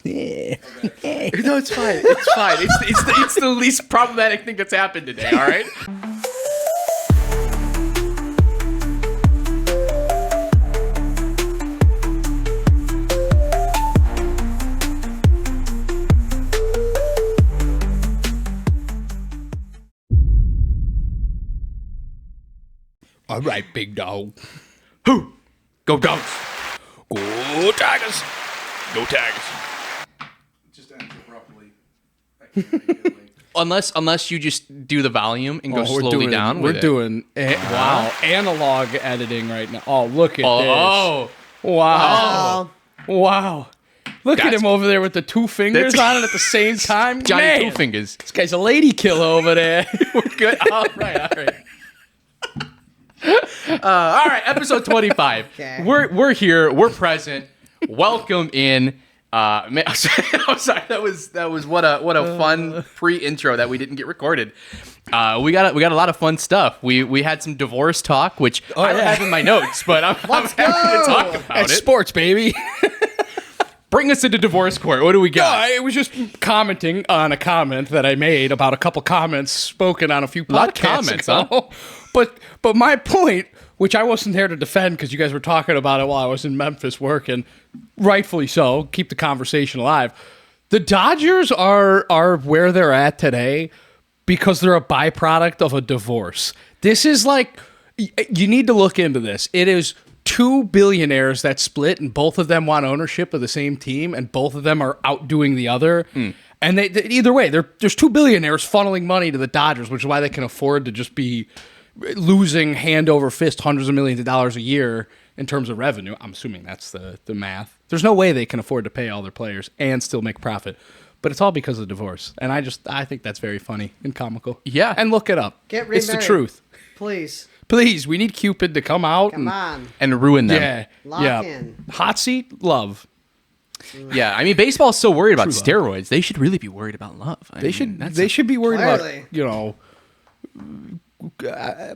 Yeah. No, it's fine. It's fine. It's the least problematic thing that's happened today. All right. All right, big dog. Who? Go Dogs. Go Tigers. Go Tigers. Just ends abruptly. Unless you just do the volume and go slowly down. We're doing analog editing right now. Oh, look at this. Oh. Wow. Wow. Look at him over there with the two fingers on it at the same time. Johnny Man, Two Fingers. This guy's a lady killer over there. We're good. All right. All right, episode 25. Okay. We're here. We're present. Welcome in. Man, I'm sorry. That was what a fun pre-intro that we didn't get recorded. We got a lot of fun stuff. We had some divorce talk, which I don't have in my notes, but I'm happy to talk about It's it. sports, baby. Bring us into divorce court. What do we got? I was just commenting on a comment that I made about a couple comments spoken on a few podcasts lot of comments, ago. But my point, which I wasn't there to defend because you guys were talking about it while I was in Memphis working, rightfully so, keep the conversation alive. The Dodgers are where they're at today because they're a byproduct of a divorce. This is like, you need to look into this. It is two billionaires that split, and both of them want ownership of the same team, and both of them are outdoing the other. And they either way, there's two billionaires funneling money to the Dodgers, which is why they can afford to just be losing hand over fist hundreds of millions of dollars a year in terms of revenue. I'm assuming that's the math. There's no way they can afford to pay all their players and still make profit. But it's all because of divorce. And I think that's very funny and comical. Yeah. And look it up. Get It's the remarried. truth. Please. Please, we need Cupid to come out. Come on. And ruin them. Yeah. Lock in. Hot seat, love. Yeah, I mean, baseball's so worried about steroids. They should really be worried about love. They should be worried Clearly. about, I'm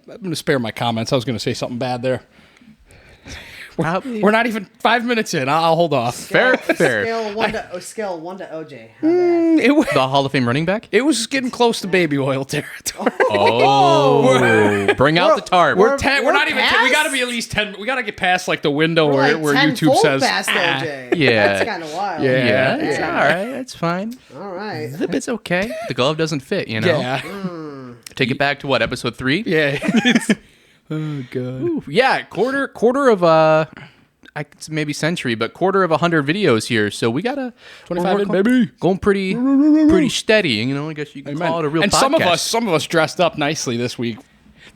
going to spare my comments. I was going to say something bad there. We're not even 5 minutes in. I'll hold off. Fair. Scale 1 to OJ. How bad? The Hall of Fame running back? It was getting close to baby oil territory. Oh, bring out the tarp. We're not even. past? We got to be at least 10. We got to get past like the window We're where like YouTube 10-fold says. past OJ. Yeah. That's kind of wild. Yeah. It's all right. It's fine. All right. It's okay. The glove doesn't fit, you know? Yeah. Take it back to what, episode 3? Yeah. Oh god. Yeah, quarter of maybe century, but quarter of 100 videos here. So we got a 25 in, baby. Going pretty steady. You know, I guess you can call it a real and podcast. some of us dressed up nicely this week.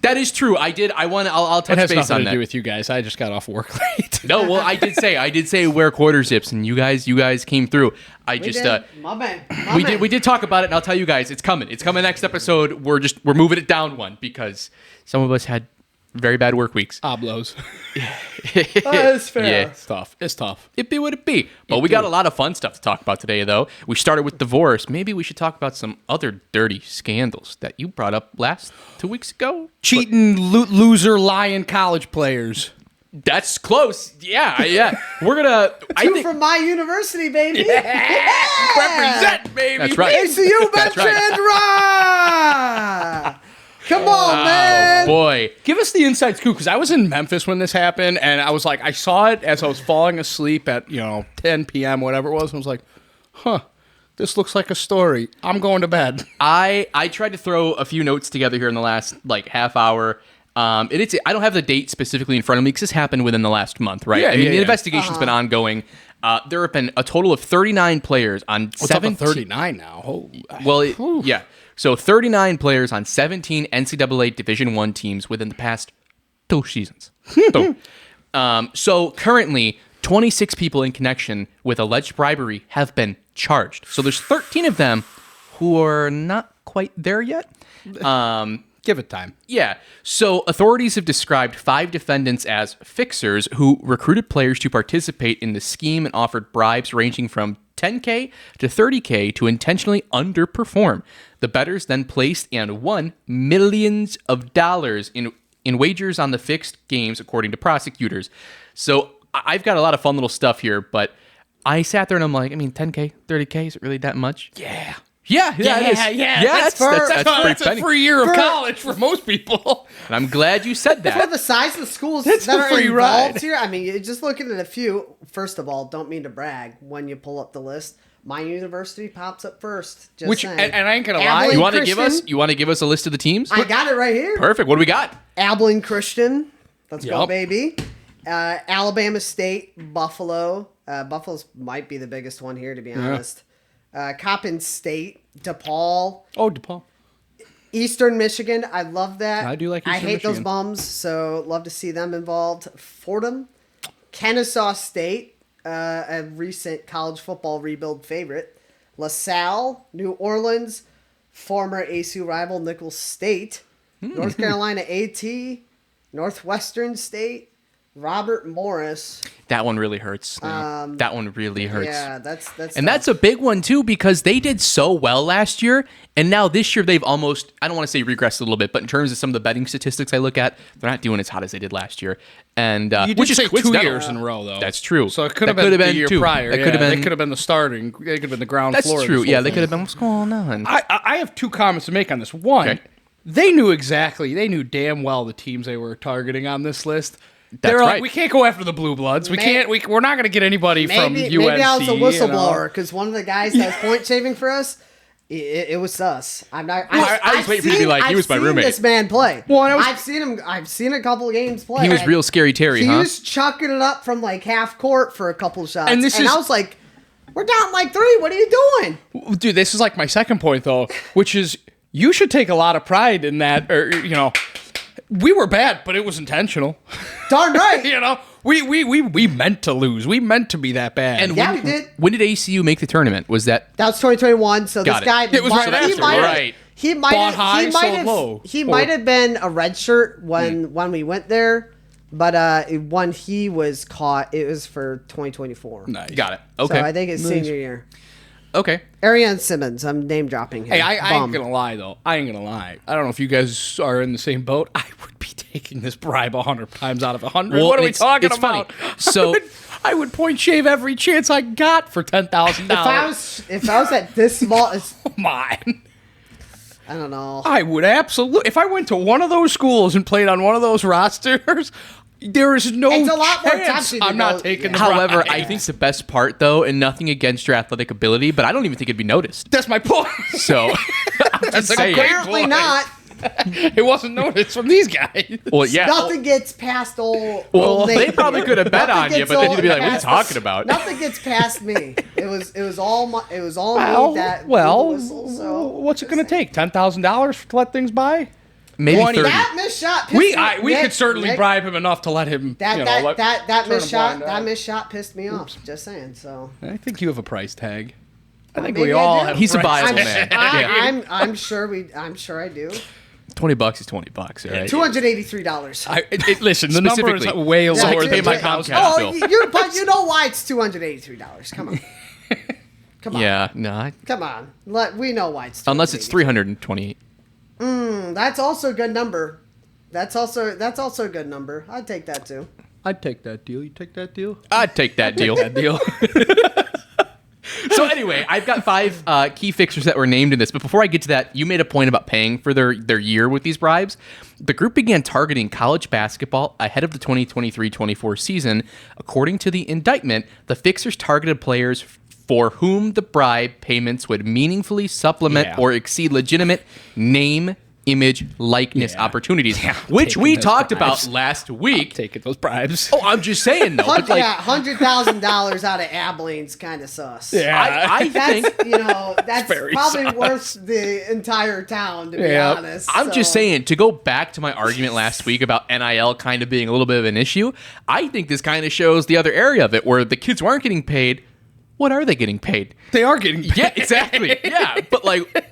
That is true. I'll touch It has base nothing on to that. do with you guys. I just got off work late. No, well, I did say wear quarter zips, and you guys came through. My man. We did talk about it, and I'll tell you guys, it's coming. It's coming next episode. We're moving it down one because some of us had very bad work weeks. Oblos. That's fair. Yeah. It's tough. It be what it be. But we got a lot of fun stuff to talk about today, though. We started with divorce. Maybe we should talk about some other dirty scandals that you brought up 2 weeks ago. Cheating, loser, lying college players. That's close. Yeah. We're gonna. Two from my university, baby. Represent, baby. That's right. ACU That's right. Chandra. Come on, man. Oh boy. Give us the inside scoop, because I was in Memphis when this happened, and I was like, I saw it as I was falling asleep at 10 p.m. whatever it was, and I was like, this looks like a story. I'm going to bed. I tried to throw a few notes together here in the last half hour. I don't have the date specifically in front of me because this happened within the last month, right? Yeah, the yeah. investigation's been ongoing. There have been a total of 39 players on What's up 17. at 39 now? Yeah. So 39 players on 17 NCAA Division I teams within the past 2 seasons. So currently, 26 people in connection with alleged bribery have been charged. So there's 13 of them who are not quite there yet. Give it time. Yeah. So authorities have described 5 defendants as fixers who recruited players to participate in the scheme and offered bribes ranging from $10K to $30K to intentionally underperform. The bettors then placed and won millions of dollars in wagers on the fixed games, according to prosecutors. So I've got a lot of fun little stuff here, but I sat there and I'm like, I mean, 10K, 30K, is it really that much? Yeah. Yeah, it is. Yeah. That's pretty That's a penny. free year of college for most people. And I'm glad you said For that. the size of the schools That's that a are free involved ride. here, I mean, you're just looking at a few. First of all, don't mean to brag. When you pull up the list, my university pops up first. Just Which saying. and I ain't gonna lie. Abilene You want to give us? Christian. You want to give us a list of the teams? I got it right here. Perfect. What do we got? Abilene Christian. Let's go, Yup. baby. Alabama State, Buffalo. Buffalo's might be the biggest one here, to be honest. Coppin State, DePaul. Oh, DePaul. Eastern Michigan. I love that. I do like I Eastern hate those Michigan. bums, so love to see them involved. Fordham. Kennesaw State, a recent college football rebuild favorite. LaSalle, New Orleans, former ASU rival Nicholls State. North Carolina AT, Northwestern State, Robert Morris. That one really hurts. That one really hurts. Yeah, that's And tough. that's a big one too because they did so well last year, and now this year they've almost, I don't want to say regressed a little bit, but in terms of some of the betting statistics I look at, they're not doing as hot as they did last year. And You did which is say 2 coincidental. years in a row, though. That's true. So it could That have been the year two. prior. That Yeah, could have They been. could have been the starting. They could have been the ground That's floor. of true. this Yeah, whole they thing. could have been. What's going on? I have 2 comments to make on this. One, Okay. they knew damn well the teams they were targeting on this list. That's They're right. like, we can't go after the Blue Bloods. We can't. We're not going to get anybody from maybe, UNC. maybe I was a you know? whistleblower because one of the guys that was point shaving for us, it was us. I'm not. I was waiting for you to be like, he was my I've seen roommate. This man play. Well, and I was- I've seen him. I've seen a couple of games play. He was and real scary Terry, He huh? was chucking it up from like half court for a couple of shots, And this is- I was like, "We're down like 3. What are you doing?" Dude, this is like my second point, though, which is you should take a lot of pride in that. Or we were bad, but it was intentional. Darn right. We meant to lose. We meant to be that bad. And Yeah, we did. When did ACU make the tournament? Was that That was 2021. So Got this it. guy, It was right after, right. He might Bought high, he might sold have low. he Or- might have been a red shirt when we went there, but when he was caught, it was for 2024. nice. got it? Okay. So I think it's senior year. okay. Ariane Simmons. I'm name dropping him. Hey, I ain't Bum. gonna lie though. I ain't gonna lie. I don't know if you guys are in the same boat. I would be taking this bribe 100 times out of 100. Well, What are we it's- talking it's funny. about? So- I would point shave every chance I got for $10,000. If I was at this small, Come on. I don't know. I would absolutely. If I went to one of those schools and played on one of those rosters, there is no It's a lot more chance tempting to I'm not go- taking yeah. the However, bribe. I think the best part, though, and nothing against your athletic ability, but I don't even think it'd be noticed. that's my point. So, I'm just saying. Apparently not. It wasn't noticed from these guys. Well, yeah. Nothing gets past old. Well, old they Nate probably here. could have bet Nothing on you, gets but then you'd be old like, "What are you past- talking about?" Nothing gets past me. It was all me that blew the Well, whistle, so what's it going to take? $10,000 to let things by? Maybe 20. 30. that missed shot. We pissed me- could Nick, certainly Nick, bribe him enough to let him. That that turn missed a shot. blind That eye. missed shot pissed me off. Just saying. So I think you have a price tag. I think maybe we I all do. have. He's a price viable tag. man. I'm sure I do. $20 is $20, right? $283. Listen, the number is Specifically. way So I lower can pay than my $10,000. Comcast bill. But you know why it's $283? Come on. Come on. Yeah, no. Come on. We know why it's Unless it's 328. That's also a good number. That's also a good number. I'd take that too. I'd take that deal. You take that deal? I'd take that deal. Deal. So anyway, I've got 5 key fixers that were named in this. But before I get to that, you made a point about paying for their year with these bribes. The group began targeting college basketball ahead of the 2023-24 season. According to the indictment, the fixers targeted players for whom the bribe payments would meaningfully supplement Yeah. or exceed legitimate name, image, likeness Yeah. opportunities, Yeah, which taking we those talked bribes. about last week. Taking those bribes. Oh, I'm just saying though. But like, $100,000 out of Abilene's kind of sus. Yeah. I think That's that's very probably sus. worth the entire town, to be Yeah. honest. I'm just So- saying, to go back to my argument last week about NIL kind of being a little bit of an issue, I think this kind of shows the other area of it where the kids who aren't getting paid, what are they getting paid? They are getting paid. Yeah, exactly. Yeah, but like,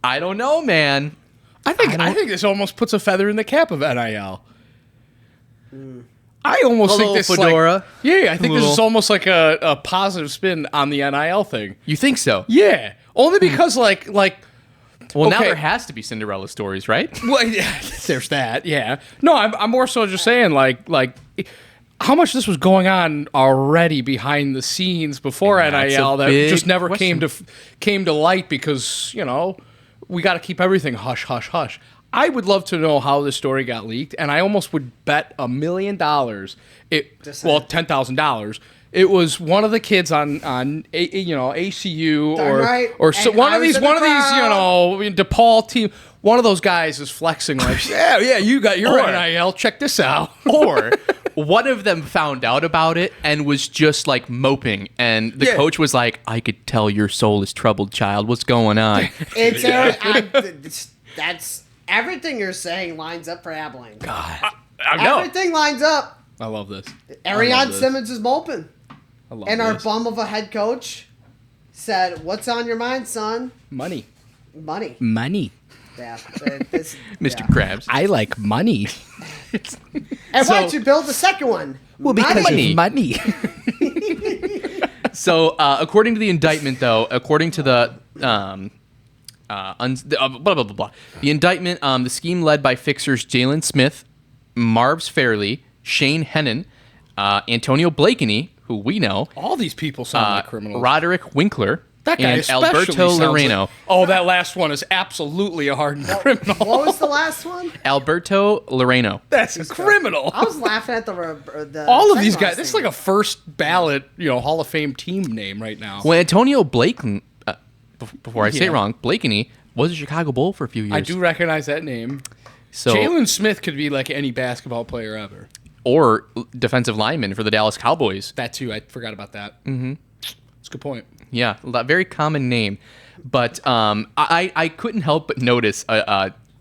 I don't know, man. I think this almost puts a feather in the cap of NIL. I almost Hello, think this Fedora. Like, yeah, I think this Little- is almost like a positive spin on the NIL thing. You think so? Yeah, only because like Well, now Okay. there has to be Cinderella stories, right? well, yeah, there's that. Yeah, no, I'm more so just saying like how much this was going on already behind the scenes before And that's NIL a that big just never question. came to light because, we got to keep everything hush, hush, hush. I would love to know how this story got leaked, and I almost would bet $1 million. $10,000. It was one of the kids on ACU Darn right. or so, And one I of was these in the DePaul team. One of those guys is flexing like, yeah, you got your NIL. Check this out. Or one of them found out about it and was just like moping, and the coach was like, "I could tell your soul is troubled, child. What's going on?" That's everything you're saying lines up for Abilene. God, I know. Everything lines up. I love this. Ariane Simmons is moping. I love And this. our bum of a head coach said, "What's on your mind, son?" Money. Money. Yeah. Mr. Krabs. I like money. And why'd you build the second one? Well, because Money. of money. So, according to the indictment, though, according to the blah blah blah blah, the indictment, the scheme led by fixers Jalen Smith, Marv's Fairley, Shane Hennon, Antonio Blakeney, who we know, All these people sound like criminals. Roderick Winkler, That guy and especially Alberto sounds Loreno. Like, oh, that last one is absolutely a hardened criminal. What was the last one? Alberto Loreno. That's a criminal. I was laughing at the All of these second guys. This is last like a first ballot, Hall of Fame team name right now. Well, Antonio Blakeney, before I say it Yeah. wrong, Blakeney was a Chicago Bull for a few years. I do recognize that name. So, Jalen Smith could be like any basketball player ever. or defensive lineman for the Dallas Cowboys. That too. I forgot about that. Mm-hmm. That's a good point. Yeah, very common name. But I couldn't help but notice.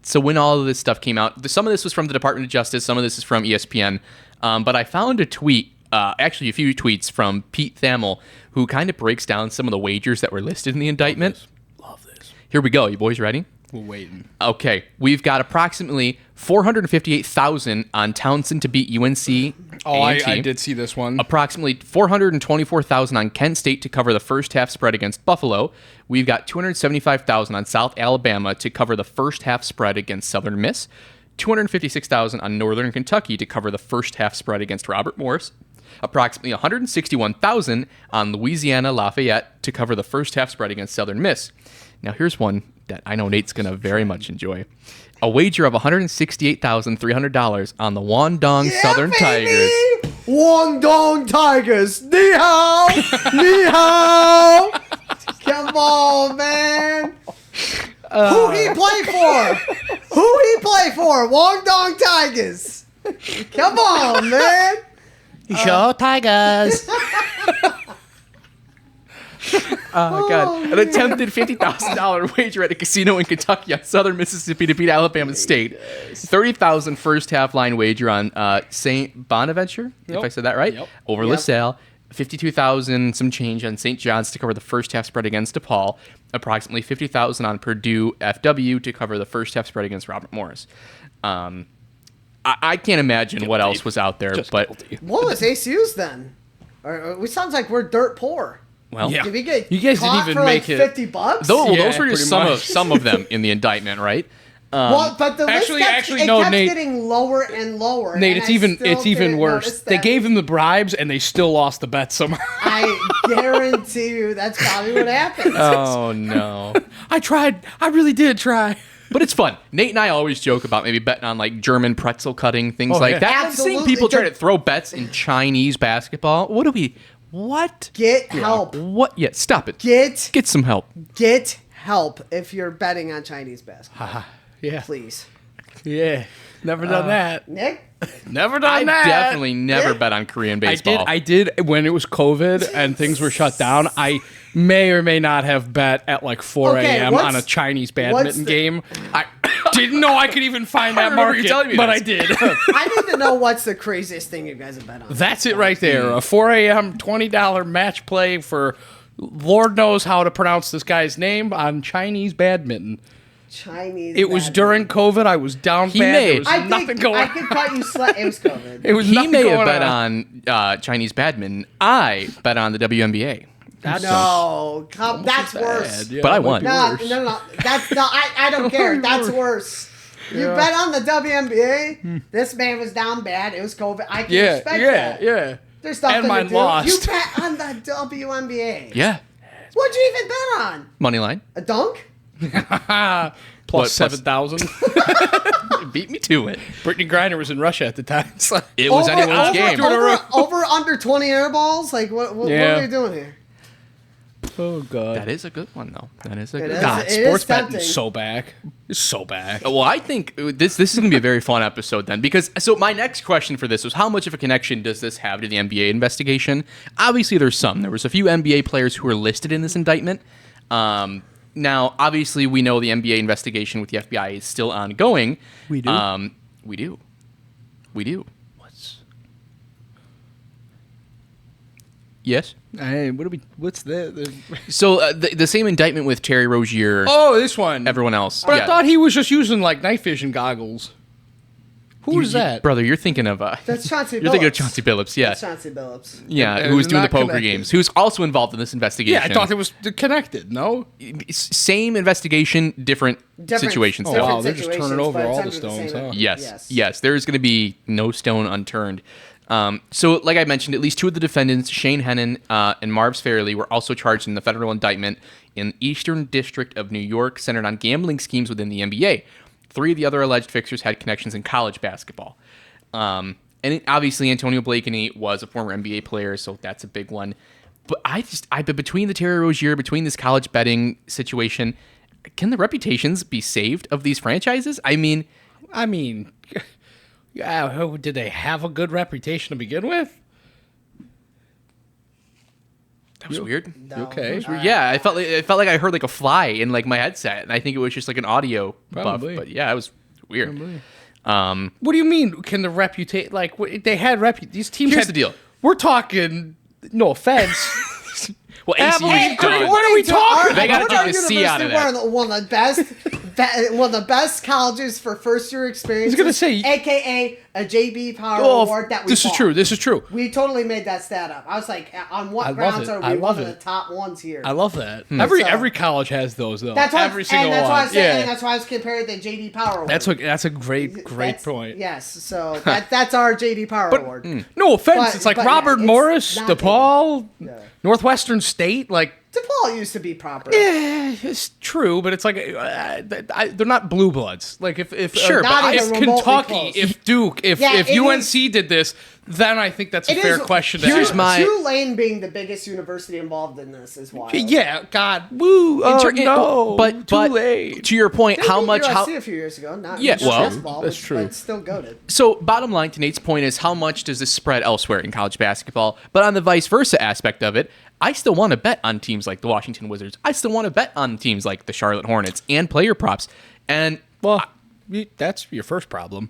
So when all of this stuff came out, some of this was from the Department of Justice, some of this is from ESPN. But I found a tweet, actually a few tweets from Pete Thamel, who kind of breaks down some of the wagers that were listed in the indictment. Love this. Here we go. You boys ready? We're waiting. Okay, we've got approximately $458,000 on Townsend to beat UNC. Oh, A&T. I did see this one. Approximately $424,000 on Kent State to cover the first half spread against Buffalo. We've got $275,000 on South Alabama to cover the first half spread against Southern Miss. $256,000 on Northern Kentucky to cover the first half spread against Robert Morris. Approximately $161,000 on Louisiana Lafayette to cover the first half spread against Southern Miss. Now here's one that I know Nate's going to very much enjoy. A wager of $168,300 on the Wandong Southern Tigers. Wandong Tigers. Ni hao. Ni hao. Come on, man. Who he play for? Who he play for? Wandong Tigers. Come on, man. Show Tigers. Oh, God. An attempted $50,000 wager at a casino in Kentucky on Southern Mississippi to beat Alabama State. $30,000 first half line wager on St. Bonaventure, if I said that right, over LaSalle. $52,000 some change on St. John's to cover the first half spread against DePaul. Approximately $50,000 on Purdue FW to cover the first half spread against Robert Morris. I can't imagine what else was out there, but What was ACU's then? We sounds like we're dirt poor. well, Yeah. Did we get You guys didn't caught even for make like it- $50? those Yeah, were just pretty much. some of them in the indictment, right? Well, but the list actually, it no, kept Nate. getting lower and lower. Nate, and it's I even still even didn't worse. notice They that. gave him the bribes and they still lost the bet somehow. I guarantee you that's probably what happened. Oh no. I tried. I really did try. But it's fun. Nate and I always joke about maybe betting on like German pretzel cutting, things Oh, like yeah. that. I'm seeing Absolutely. people try to throw bets in Chinese basketball. What? Get help. What? Yeah, stop it. Get Get some help. help if you're betting on Chinese basketball. Yeah. Please. Yeah. Never done that. Nick? Never done I that. definitely never Yeah. bet on Korean baseball. I did when it was COVID and things were shut down. I may or may not have bet at like 4 Okay, a.m. what's- on a Chinese what's badminton the- game. I didn't know I could even find that remember you market, telling me but this. I did. I need to know what's the craziest thing you guys have bet on. That's it right there. A 4 a.m. $20 match play for Lord knows how to pronounce this guy's name on Chinese badminton. Chinese It was badminton. during COVID. I was down He bad. may- There was I nothing think going I on. could cut you it was COVID. It was he nothing may going have bet on Chinese badminton. I bet on the WNBA. No, come, that's worse. Bad. Yeah, But I it might won. be No, worse. no, no. That's no. I don't care. That's worse. You bet on the WNBA. This man was down bad. It was COVID. I can Yeah, respect that. yeah. There's nothing And mine to do. lost. You bet on the WNBA. Yeah. What'd you even bet on? Money line. A dunk? Plus 7,000. Beat me to it. Brittany Griner was in Russia at the time. So. It was anyone's game. Over under 20 air balls? Like, what Yeah. are we doing here? Oh, God. That is a good one, though. That is a It good is. one. God, It sports is betting tempting. is so back. It's so back. Well, I think this is going to be a very fun episode then, because so my next question for this was how much of a connection does this have to the NBA investigation? Obviously, there's some. There was a few NBA players who were listed in this indictment. Now, obviously, we know the NBA investigation with the FBI is still ongoing. We do? We do. Yes. Hey, what's that? So the same indictment with Terry Rozier, Oh, this one. everyone else. But yeah. I thought he was just using like night vision goggles. Who was that? Brother, you're thinking of That's Chauncey Billups. you're thinking of Chauncey Billups, yeah. That's Chauncey Billups. Yeah, And who was it's doing the not poker connected. games, who's also involved in this investigation. Yeah, I thought it was connected. No. Same investigation, different situations. Oh, though. wow, they're just situations, turning over but it's all the under stones, same- huh? Yes. There's going to be no stone unturned. So, like I mentioned, at least two of the defendants, Shane Hennon and Marv's Fairley, were also charged in the federal indictment in Eastern District of New York, centered on gambling schemes within the NBA. Three of the other alleged fixers had connections in college basketball. Obviously, Antonio Blakeney was a former NBA player, so that's a big one. But but between the Terry Rozier, between this college betting situation, can the reputations be saved of these franchises? I mean, yeah, did they have a good reputation to begin with? that was weird. No. Okay. Yeah, I felt like I heard like a fly in like my headset, and I think it was just like an audio Probably. buff. But yeah, it was weird. What do you mean? Can the reputation they had these teams? Here's had, the deal. We're talking. No offense. Well, Hey, ACU's done. what are we talking? They gotta Our take the C out of university, that. one of the best colleges for first year experience. gonna say- AKA a JB Power Oh, Award that we this is bought. true. This is true. We totally made that stat up. I was like, on I what love grounds it. are I we love one of it. the top ones here? I love that. Hmm. Every college has those though. That's why, every single and that's one. why I said, yeah. and that's why I was comparing the JD Power Award. That's a great That's- point. Yes, so that's our JD Power Award. No offense. But- it's like but yeah, Robert it's Morris, not DePaul, Yeah. Northwestern State. Like, DePaul used to be proper. yeah, it's true, but it's like they're not blue bloods. Like if Sure, Not but even if remotely Kentucky, close. if Duke, if Yeah, it UNC did this, then I think that's a It fair is- question. To Here's ask. my- Tulane being the biggest university involved in this is wild. Yeah, God, woo! No, but too late. to your point, They how beat much? USC a few years ago. Not Yeah, just well, basketball, that's but true. But still goated. So, bottom line to Nate's point is how much does this spread elsewhere in college basketball? But on the vice versa aspect of it, I still want to bet on teams like the Washington Wizards. I still want to bet on teams like the Charlotte Hornets and player props. And Well, that's your first problem.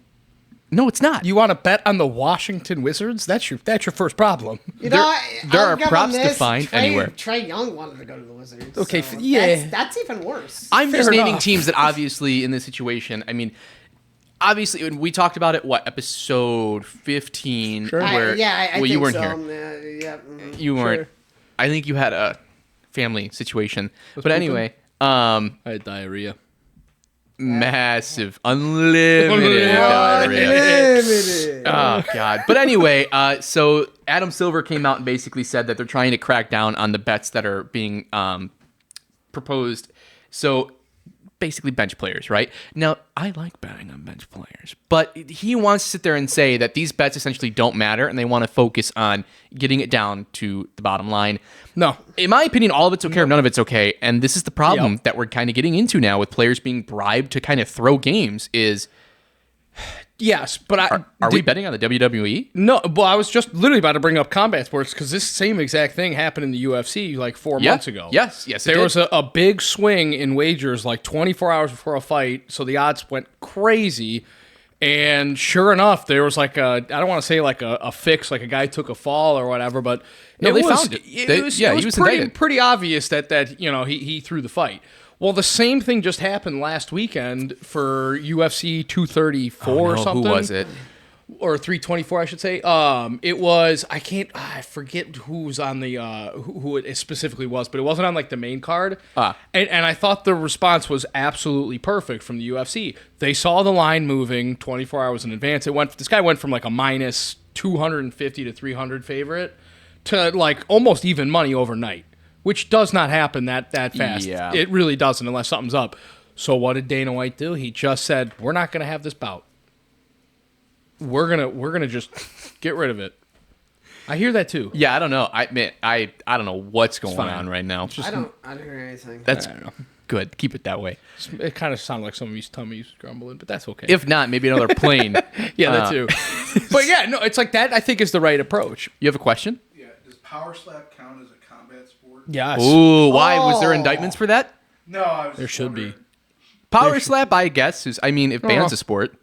no, it's not. You want to bet on the Washington Wizards? That's your first problem. You know, there I'll are give props them to this. find anywhere. Trey Young wanted to go to the Wizards. Okay, so yeah. that's even worse. I'm just Fair naming enough. teams that obviously in this situation, I mean, obviously when we talked about it, episode 15, Sure. where I well, think you weren't so. here. Yeah, You weren't. Sure. I think you had a family situation. But pooping? anyway, I had diarrhea. massive, unlimited diarrhea. Unlimited. Oh God! But anyway, so Adam Silver came out and basically said that they're trying to crack down on the bets that are being proposed. So basically, bench players, right? Now, I like betting on bench players, but he wants to sit there and say that these bets essentially don't matter, and they want to focus on getting it down to the bottom line. No. In my opinion, all of it's okay or none of it's okay, and this is the problem Yep. that we're kind of getting into now with players being bribed to kind of throw games. Is Yes, but are we betting on the WWE? No, well, I was just literally about to bring up combat sports because this same exact thing happened in the UFC like 4 Yeah. months ago. Yes, it There did. was a big swing in wagers like 24 hours before a fight, so the odds went crazy. And sure enough, there was like I don't want to say like a fix, like a guy took a fall or whatever, but No, it they was, found it. It They- was, yeah, it was he was pretty, indicted. pretty obvious that he threw the fight. Well, the same thing just happened last weekend for UFC 234 or No, something. who was it? or 324, I should say. It was I forget who was on the who it specifically was, but it wasn't on like the main card. And I thought the response was absolutely perfect from the UFC. They saw the line moving 24 hours in advance. This guy went from like a minus 250 to 300 favorite to like almost even money overnight, which does not happen that fast. Yeah. It really doesn't unless something's up. So what did Dana White do? He just said, "We're not going to have this bout. We're gonna just get rid of it." I hear that too. Yeah, I don't know. I don't know what's going on right now. I don't hear anything. That's good. Keep it that way. It kind of sounded like somebody's tummy's grumbling, but that's okay. If not, maybe another plane. Yeah, that too. But yeah, no, it's like that. I think is the right approach. You have a question? Yeah, does power slap count as a combat sport? Yes. Ooh, why? Was there indictments for that? No, I was There just should wondering. be. Power slap, I guess, is. I mean, if band's a sport.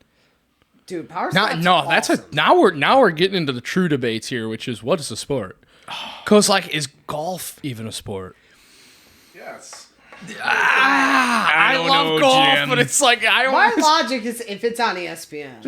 Dude, power No, slap's no, that's awesome. now we're getting into the true debates here, which is what is a sport? Because like, is golf even a sport? Yes. I don't love know, golf, Jim. but it's like I My always logic is if it's on ESPN.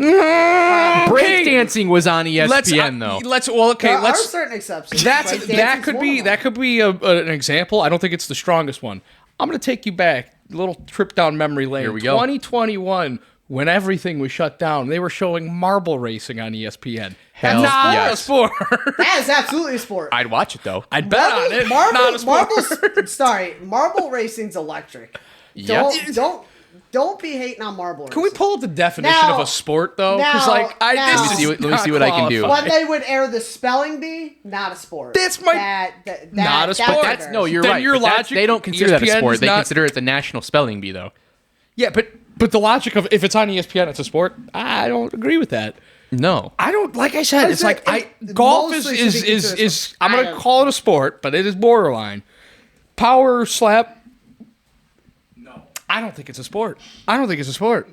Breakdancing was on ESPN, let's though. There are certain exceptions. That Breakdancing's could one be of them. that could be an example. I don't think it's the strongest one. I'm gonna take you back, a little trip down memory lane. Here we go. 2021, when everything was shut down, they were showing marble racing on ESPN. Hell Not yes. a sport. That is absolutely a sport. I'd watch it, though. I'd bet on it. Not a sport. Marble racing's electric. Yeah. Don't be hating on marble Can we racing. pull up the definition Now- of a sport though? Because now- like now- this Let me is see what- let me not see what I can do. qualified. When they would air the spelling bee, not a sport. That's my- not a sport. That's no, you're Then right. your but that's- logic, they don't consider that a ESPN sport. is They not- consider it the national spelling bee, though. Yeah, but the logic of if it's on ESPN, it's a sport. I don't agree with that. No. I don't like I said. It's It's like it golf mostly is should be considered is I I'm gonna don't- call it a sport, but it is borderline. Power slap. No. I don't think it's a sport. I don't think it's a sport.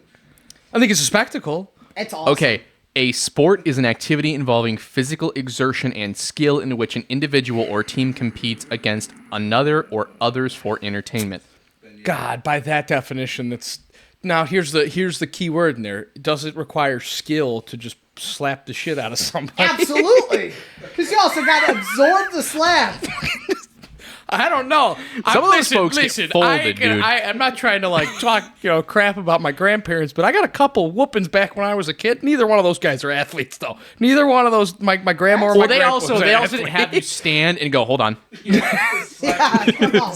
I think it's a spectacle. It's awesome. Okay. A sport is an activity involving physical exertion and skill in which an individual or team competes against another or others for entertainment. God, by that definition, that's now here's the key word in there. Does it require skill to just slap the shit out of somebody? Absolutely. Because you also got to absorb the slap. I don't know. Some of those folks get folded, dude. I'm not trying to like talk crap about my grandparents, but I got a couple whoopings back when I was a kid. Neither one of those guys are athletes, though. Neither one of those my grandma or Well, my they grandpa also was an didn't have you athlete. stand and go, hold on. Yeah, come on.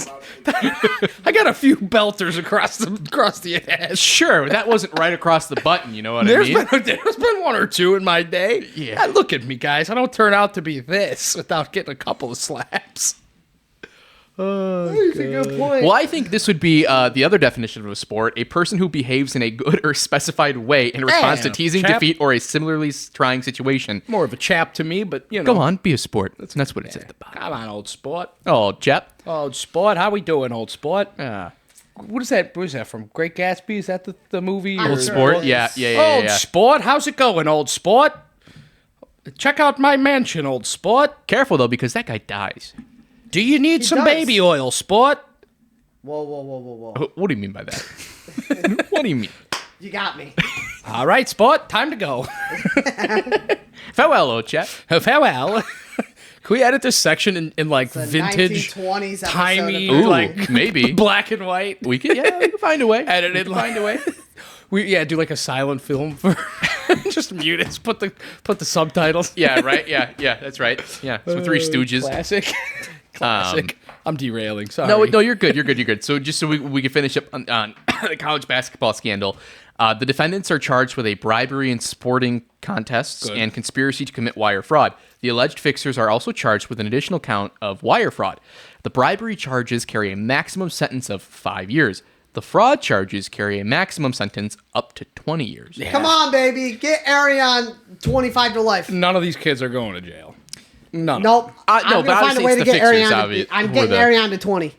I got a few belters across the ass. Sure, that wasn't right across the button. You know what I There's mean? been one or two in my day. Yeah. Look at me, guys. I don't turn out to be this without getting a couple of slaps. That's a good point. Well, I think this would be the other definition of a sport: a person who behaves in a good or specified way in response to teasing, chap. defeat, or a similarly trying situation. More of a chap to me, but you know. Go on, be a sport. That's what it says at the bottom. Come on, old sport. Oh, chap. Old sport. How we doing, old sport? Ah. What is that? What is that from? Great Gatsby? Is that the movie? Old or- Old sport. Yeah. Old sport. How's it going, old sport? Check out my mansion, old sport. Careful though, because that guy dies. Do you need some does. baby oil, sport? Whoa. What do you mean by that? What do you mean? You got me. All right, sport. Time to go. Farewell, old chap. Farewell. Can we edit this section in like The vintage, 1920s episode timey, of- Ooh, like maybe. black and white? We can find a way. Edit it. Find a way. We do like a silent film for just mute it. Put the subtitles. Yeah, right. Yeah, that's right. Yeah, so Three Stooges. Classic. Classic. I'm derailing. Sorry. No, you're good. You're good. So just so we can finish up on the college basketball scandal, the defendants are charged with a bribery in sporting contests Good. and conspiracy to commit wire fraud. The alleged fixers are also charged with an additional count of wire fraud. The bribery charges carry a maximum sentence of 5 years. The fraud charges carry a maximum sentence up to 20 years. Come on, baby. Get Arion 25 to life. None of these kids are going to jail. None. Nope. No, I'm but going to find a obviously way it's to the get fixers, Arion. obvi- I'm who getting are the- Arion to 20.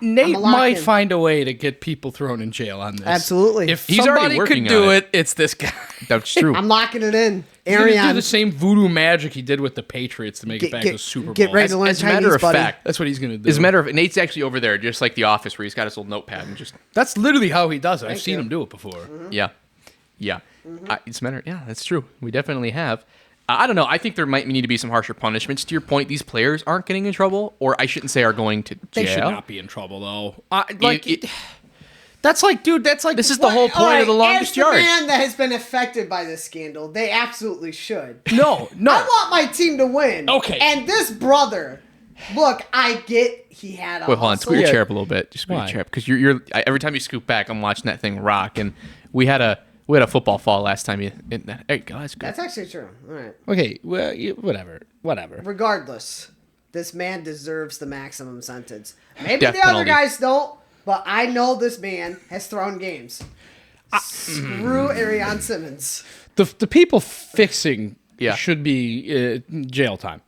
Nate I'm a lock might in. find a way to get people thrown in jail on this. Absolutely. If He's already somebody working could do on it, it's this guy. That's true. I'm locking it in. He's gonna do Arion. the same voodoo magic he did with the Patriots to make it back to the Super Bowl. Get ready to learn As a matter Chinese, of buddy. fact, That's what he's gonna do. as a matter of Nate's actually over there, just like The Office, where he's got his little notepad and just That's literally how he does it. I've seen you. him do it before. yeah. Yeah. It's a matter. Yeah, that's true. We definitely have. I don't know. I think there might need to be some harsher punishments. To your point, these players aren't getting in trouble, or I shouldn't say are going to jail. They should not be in trouble, though. That's like, dude, that's like... This is the whole point of the longest yard. As the man that has been affected by this scandal, they absolutely should. No. I want my team to win. Okay. And this brother, look, I get he had a Wait, hold on. hustle. Scoot your chair up a little bit. Just scoot Why? your chair up. Because you're every time you scoot back, I'm watching that thing rock. And we had a football fall last time. There you go. That's good. That's actually true. All right. Okay, well, whatever. Regardless, this man deserves the maximum sentence. Maybe Death the other penalty. guys don't, but I know this man has thrown games. Screw Arion Simmons. The people fixing Yeah. should be jail time.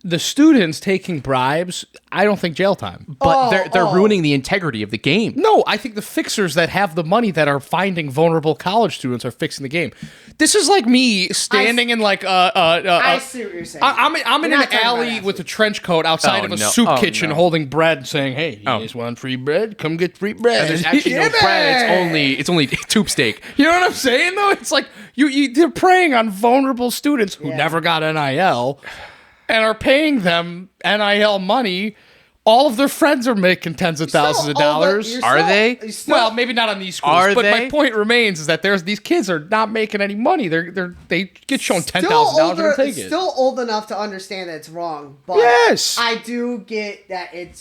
The students taking bribes, I don't think jail time. But they're ruining the integrity of the game. No, I think the fixers that have the money that are finding vulnerable college students are fixing the game. This is like me standing in like I see what you're saying. I'm in You're an not talking about alley athletes. with a trench coat outside Oh, of a no. soup Oh, kitchen no. holding bread saying, hey, you Oh. guys want free bread? Come get free bread. And there's actually no Give bread. it! It's only tube steak. You know what I'm saying, though? It's like they're preying on vulnerable students who Yeah. never got NIL and are paying them NIL money. All of their friends are making tens of thousands of dollars. Are they? Well, maybe not on these schools, Are but they? my point remains is that these kids are not making any money. They get shown $10,000 and take it. Still old enough to understand that it's wrong, but Yes. I do get that it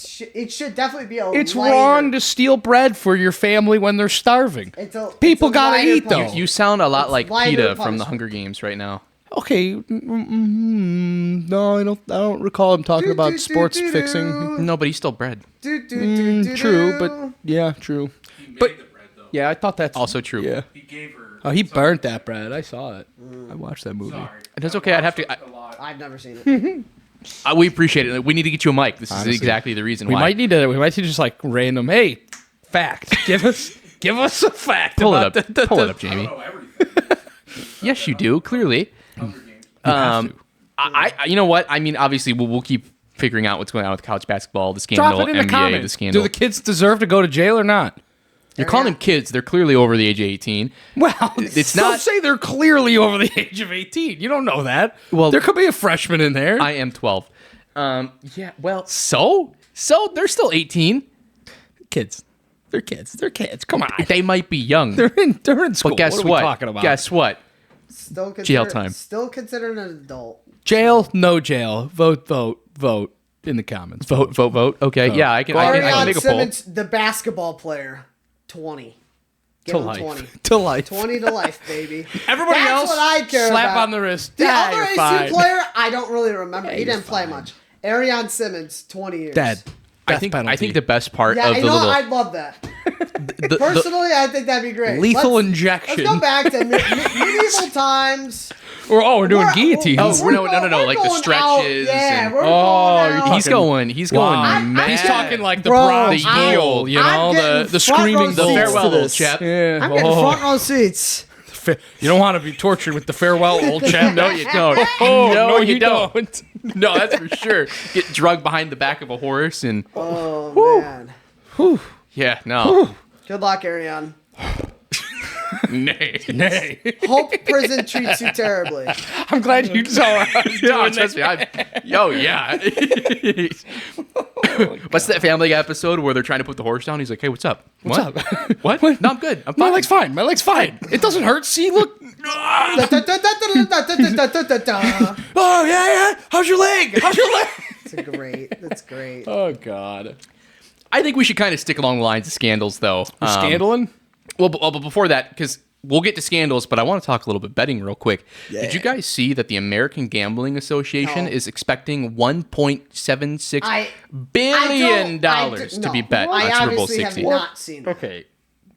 should definitely be a. It's lighter- wrong to steal bread for your family when they're starving. People gotta lighter eat though. punishment. You sound a lot It's like lighter PETA from the punishment. Hunger Games right now. Okay, no, I don't recall him talking about sports fixing. No, but he's still bread. True, but yeah, true. He made But- the bread, though. Yeah, I thought that's Also true. Yeah. He gave her. Oh, he burnt that bread. I saw it. I watched that movie. Sorry. That's okay. I'd have to. A lot. I've never seen it. We appreciate it. We need to get you a mic. This Honestly. is exactly the reason We why. might need to just like random. Hey, fact. Give us a fact. Pull it about up. Pull it up, I Jamie. don't know everything. Yes, you do. Clearly. Hunger Games. I you know what? I mean, obviously, we'll keep figuring out what's going on with college basketball, the scandal, Drop it in the NBA, the comments. scandal. Do the kids deserve to go to jail or not? You're calling them kids. They're clearly over the age of 18. Well, It's don't not- say they're clearly over the age of 18. You don't know that. Well, there could be a freshman in there. I am 12. Yeah, well, so they're still 18. Kids. They're kids. They're kids. Come on. They might be young. They're in school. But guess what? Are what? we talking about? Guess what? Still considered, Jail time. Still considered an adult. Jail, no jail. Vote in the comments. Vote. Okay, yeah, I can Arion make a poll. Simmons, the basketball player, 20. Give To him life. 20. To life. 20 to life, baby. Everybody That's else, what I care slap about. on the wrist. The Yeah, other you're AC fine. player, I don't really remember. He you're didn't play fine. much. Arion Simmons, 20 years. Dead. I Death think penalty. the best part Yeah, of you the know, little I'd love that. the- Personally, I think that'd be great. Lethal Let's injection. go back to medieval times. We're doing guillotines. Oh, no, like the going stretches Yeah, and- we're Oh, going you're out. he's going Wow. mad. He's talking like the Bro, bronze I'm- bull, you I'm know, getting the front screaming row the bull. seats farewell, to old this. chap. Yeah. I'm getting front row seats. You don't want to be tortured with the farewell, old chap. No, you don't. Oh, no, you don't. don't. No, that's for sure. Get drugged behind the back of a horse and Oh, man. yeah, no. Good luck, Arion. Nay. Nay. Hope prison treats you terribly. I'm glad you saw what I was No, doing. trust me. Yeah. What's that Family Guy episode where they're trying to put the horse down? He's like, "Hey, what's up? What's up? What? No, I'm good. I'm My fine. leg's fine. My leg's fine. It doesn't hurt. See, look. That's Oh, yeah. How's your leg? How's your leg? great. That's great. Oh, God. I think we should kind of stick along the lines of scandals, though. Scandaling? Well, but before that, because we'll get to scandals, but I want to talk a little bit betting real quick. Did you guys see that the American Gambling Association No. is expecting $1.76 I billion don't- to be bet I on Super Bowl obviously have 60? not seen it. Okay.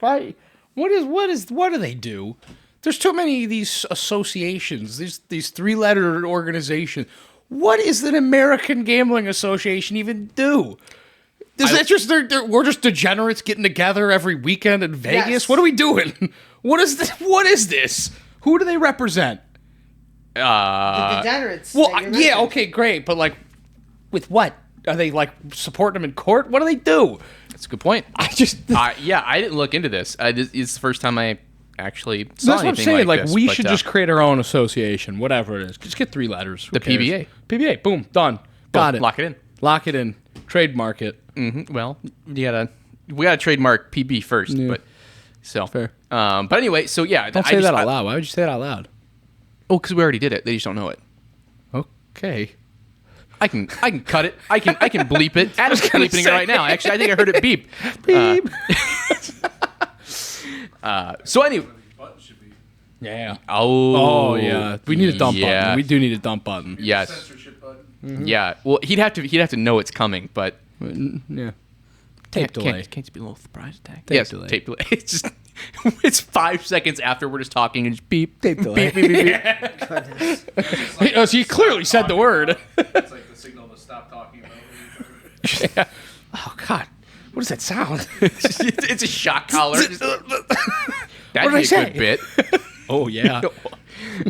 Why? What do they do? There's too many of these associations, these three-letter organizations. What does an American Gambling Association even do? Is that just we're just degenerates getting together every weekend in Vegas? Yes. What are we doing? What is this? What is this? Who do they represent? The degenerates. Well, that you yeah, mentioned. okay, great, but like, with what? Are they like supporting them in court? What do they do? That's a good point. I just Yeah, I didn't look into this. This is the first time I actually saw That's what I'm anything saying. like Like this, we but, should just create our own association, whatever it is. Just get 3 letters. Who The cares? PBA. PBA. Boom. Done. Got it. Lock it in. Lock it in. Trademark it. Well, we gotta trademark PB first, but so Fair. But anyway, so yeah, Don't say that out loud. Why would you say it out loud? Oh, because we already did it. They just don't know it. Okay. I can cut it. I can bleep it. Adam's bleeping it right now. Actually, I think I heard it beep. Beep. So anyway. Button should be Yeah. Oh. Oh yeah. We need a dump yeah. button. We do need a dump button. Yes. censorship button. Yeah. Well, he'd have to know it's coming, but Yeah. Tape delay. Can't just be a little surprise attack. Tape yes. delay. Tape delay. It's just it's 5 seconds after we're just talking and just beep. Tape delay. Beep, beep, beep, beep. Goodness. Oh, so you clearly said the word. It's like the signal to stop talking about it. Yeah. Oh God. What does that sound? It's a shock collar. That'd did I be a say? good bit. Oh yeah.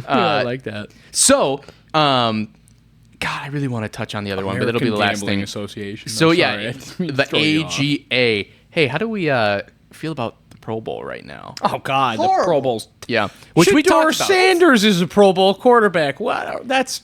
I like that. So, God, I really want to touch on the other one, but that'll be the last Gambling thing. Association. So I'm yeah, sorry. I didn't mean to the throw you off. AGA. Hey, how do we feel about the Pro Bowl right now? Oh God, the Horrible. Pro Bowl's. Yeah, which we Shador talked about. Sanders is a Pro Bowl quarterback. What? That's.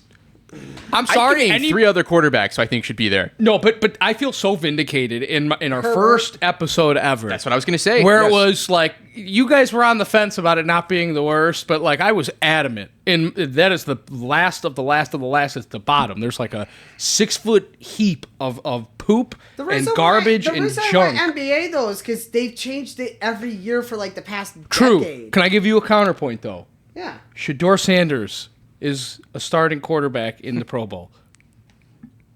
I'm I sorry. can name 3 other quarterbacks I think should be there. No, but I feel so vindicated in our first episode ever. That's what I was going to say. Where Yes. it was like you guys were on the fence about it not being the worst, but like I was adamant. And that is the last of the last of the last at the bottom. There's like a 6-foot heap of poop The and reason garbage why, and the reason junk. why NBA though is because they've changed it every year for like the past True. decade. Can I give you a counterpoint though? Yeah. Shador Sanders is a starting quarterback in the Pro Bowl.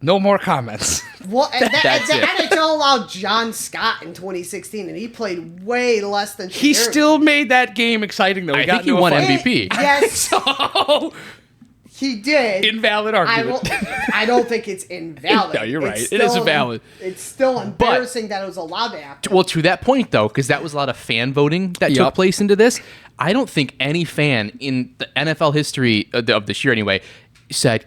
No more comments. Well, and That's the it. NHL allowed John Scott in 2016, and he played way less than. He Shador. still made that game exciting though. I got think he into a won fight. MVP. Yes, So he did. invalid I, argument. I don't think it's invalid. No, you're right. It's It is still- invalid. It's still embarrassing that it was allowed to happen. Well, to that point, though, because that was a lot of fan voting that took Yup. place into this, I don't think any fan in the NFL history of this year, anyway, said,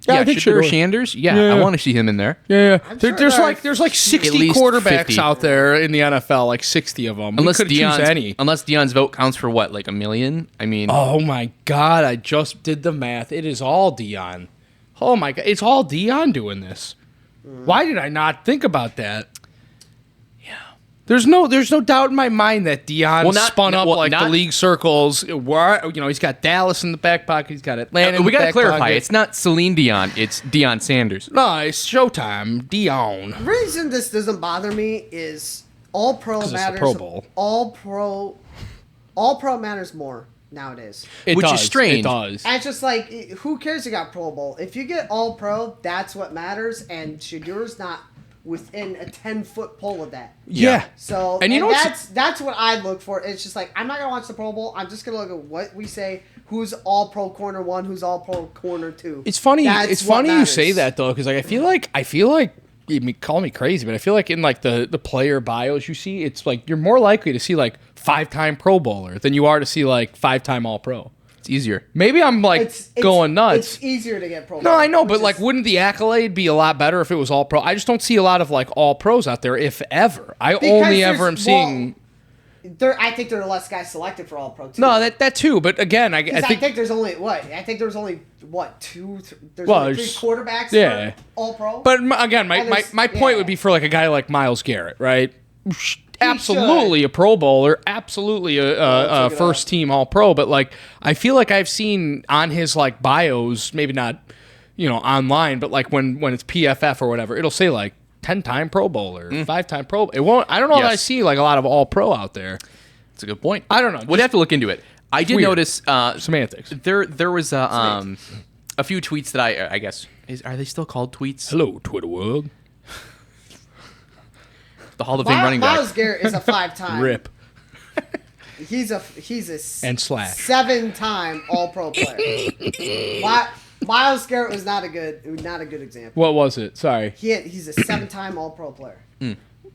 I think Shador Shador. Sanders, Yeah. I want to see him in there. Yeah, sure there's there like are 60 at least quarterbacks 50. out there in the NFL, like 60 of them. Unless we could choose Dion's, any. unless Dion's vote counts for what, like 1 million? I mean, Oh my God! I just did the math. It is all Dion. Oh my God! It's all Dion doing this. Why did I not think about that? Yeah. There's no doubt in my mind that Dion Well, not- spun up well, like the not- league circles. Where he's got Dallas in the back pocket. He's got Atlanta. in we the got to back clarify. pocket. It's not Celine Dion. It's Dion Sanders. No, it's Showtime. Dion. The reason this doesn't bother me is all pro 'Cause it's the matters. Pro Bowl. All pro matters more nowadays. It Which is does. strange. It does. And it's just like, who cares you got Pro Bowl? If you get all pro, that's what matters, and Shadur's not within a 10-foot pole of that. Yeah. So And you know what's- that's what I look for. It's just like I'm not gonna watch the Pro Bowl. I'm just gonna look at what we say. Who's all pro corner 1? Who's all pro corner 2? It's funny. That's It's what funny you matters. say that though, because like I feel like you may call me crazy, but I feel like in like the player bios you see, it's like you're more likely to see like 5-time Pro Bowler than you are to see like 5-time All Pro. It's easier. Maybe I'm like going nuts. It's easier to get Pro Bowl. No, I know, which but like, is- wouldn't the accolade be a lot better if it was All Pro? I just don't see a lot of like All Pros out there, if ever. I Because only ever am there's- seeing. I think there are less guys selected for All Pro too. No, that too. But again, I 'Cause think there's only what? I think there's only what 2? There's Well, only 3 there's- quarterbacks. yeah. For All Pro. But again, my there's- point yeah. would be for like a guy like Myles Garrett, right? Absolutely a Pro Bowler, absolutely a check it out. first team All Pro. But like, I feel like I've seen on his like bios, maybe not, online, but like when it's PFF or whatever, it'll say like 10-time Pro Bowler, 5-time Pro. It won't. I don't know if I Yes. see like a lot of All Pro out there. That's a good point. I don't know. We'd have to look into it. I did weird. notice Semantics. there was a few tweets that I guess are they still called tweets? Hello, Twitter world. The Hall of Fame running back. Myles Garrett is a 5-time. Rip He's a and slash. 7-time All Pro player. Myles Garrett was not a good example. What was it? Sorry. He's a 7-time All Pro player.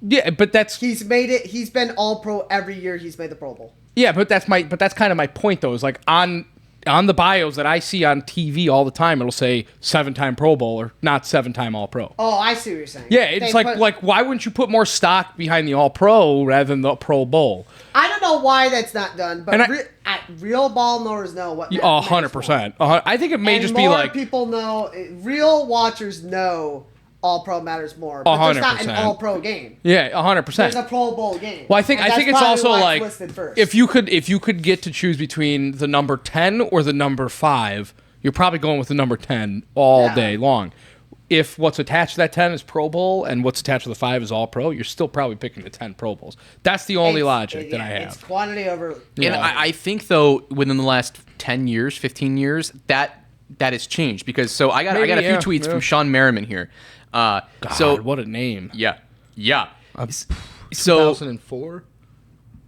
Yeah, but that's He's made it. He's been All Pro every year. He's made the Pro Bowl. yeah, but that's kind of my point though. Is like on on the bios that I see on TV all the time, it'll say 7-time Pro Bowler, not 7-time All-Pro. Oh, I see what you're saying. Yeah, it's like why wouldn't you put more stock behind the All-Pro rather than the Pro Bowl? I don't know why that's not done, but real ball knowers know what. 100%. I think it may just be like people know. Real watchers know All-Pro matters more, but there's not an 100%. All-Pro game. Yeah, 100%. There's a Pro Bowl game. Well, I think it's also like listed first. if you could get to choose between the number 10 or the number 5, you're probably going with the number 10 all day long. If what's attached to that 10 is Pro Bowl and what's attached to the 5 is All-Pro, you're still probably picking the 10 Pro Bowls. That's the only logic that I have. It's quantity over. And I think though within the last 10 years, 15 years, that has changed because I got a few tweets from Sean Merriman here. God, what a name. Yeah. 2004?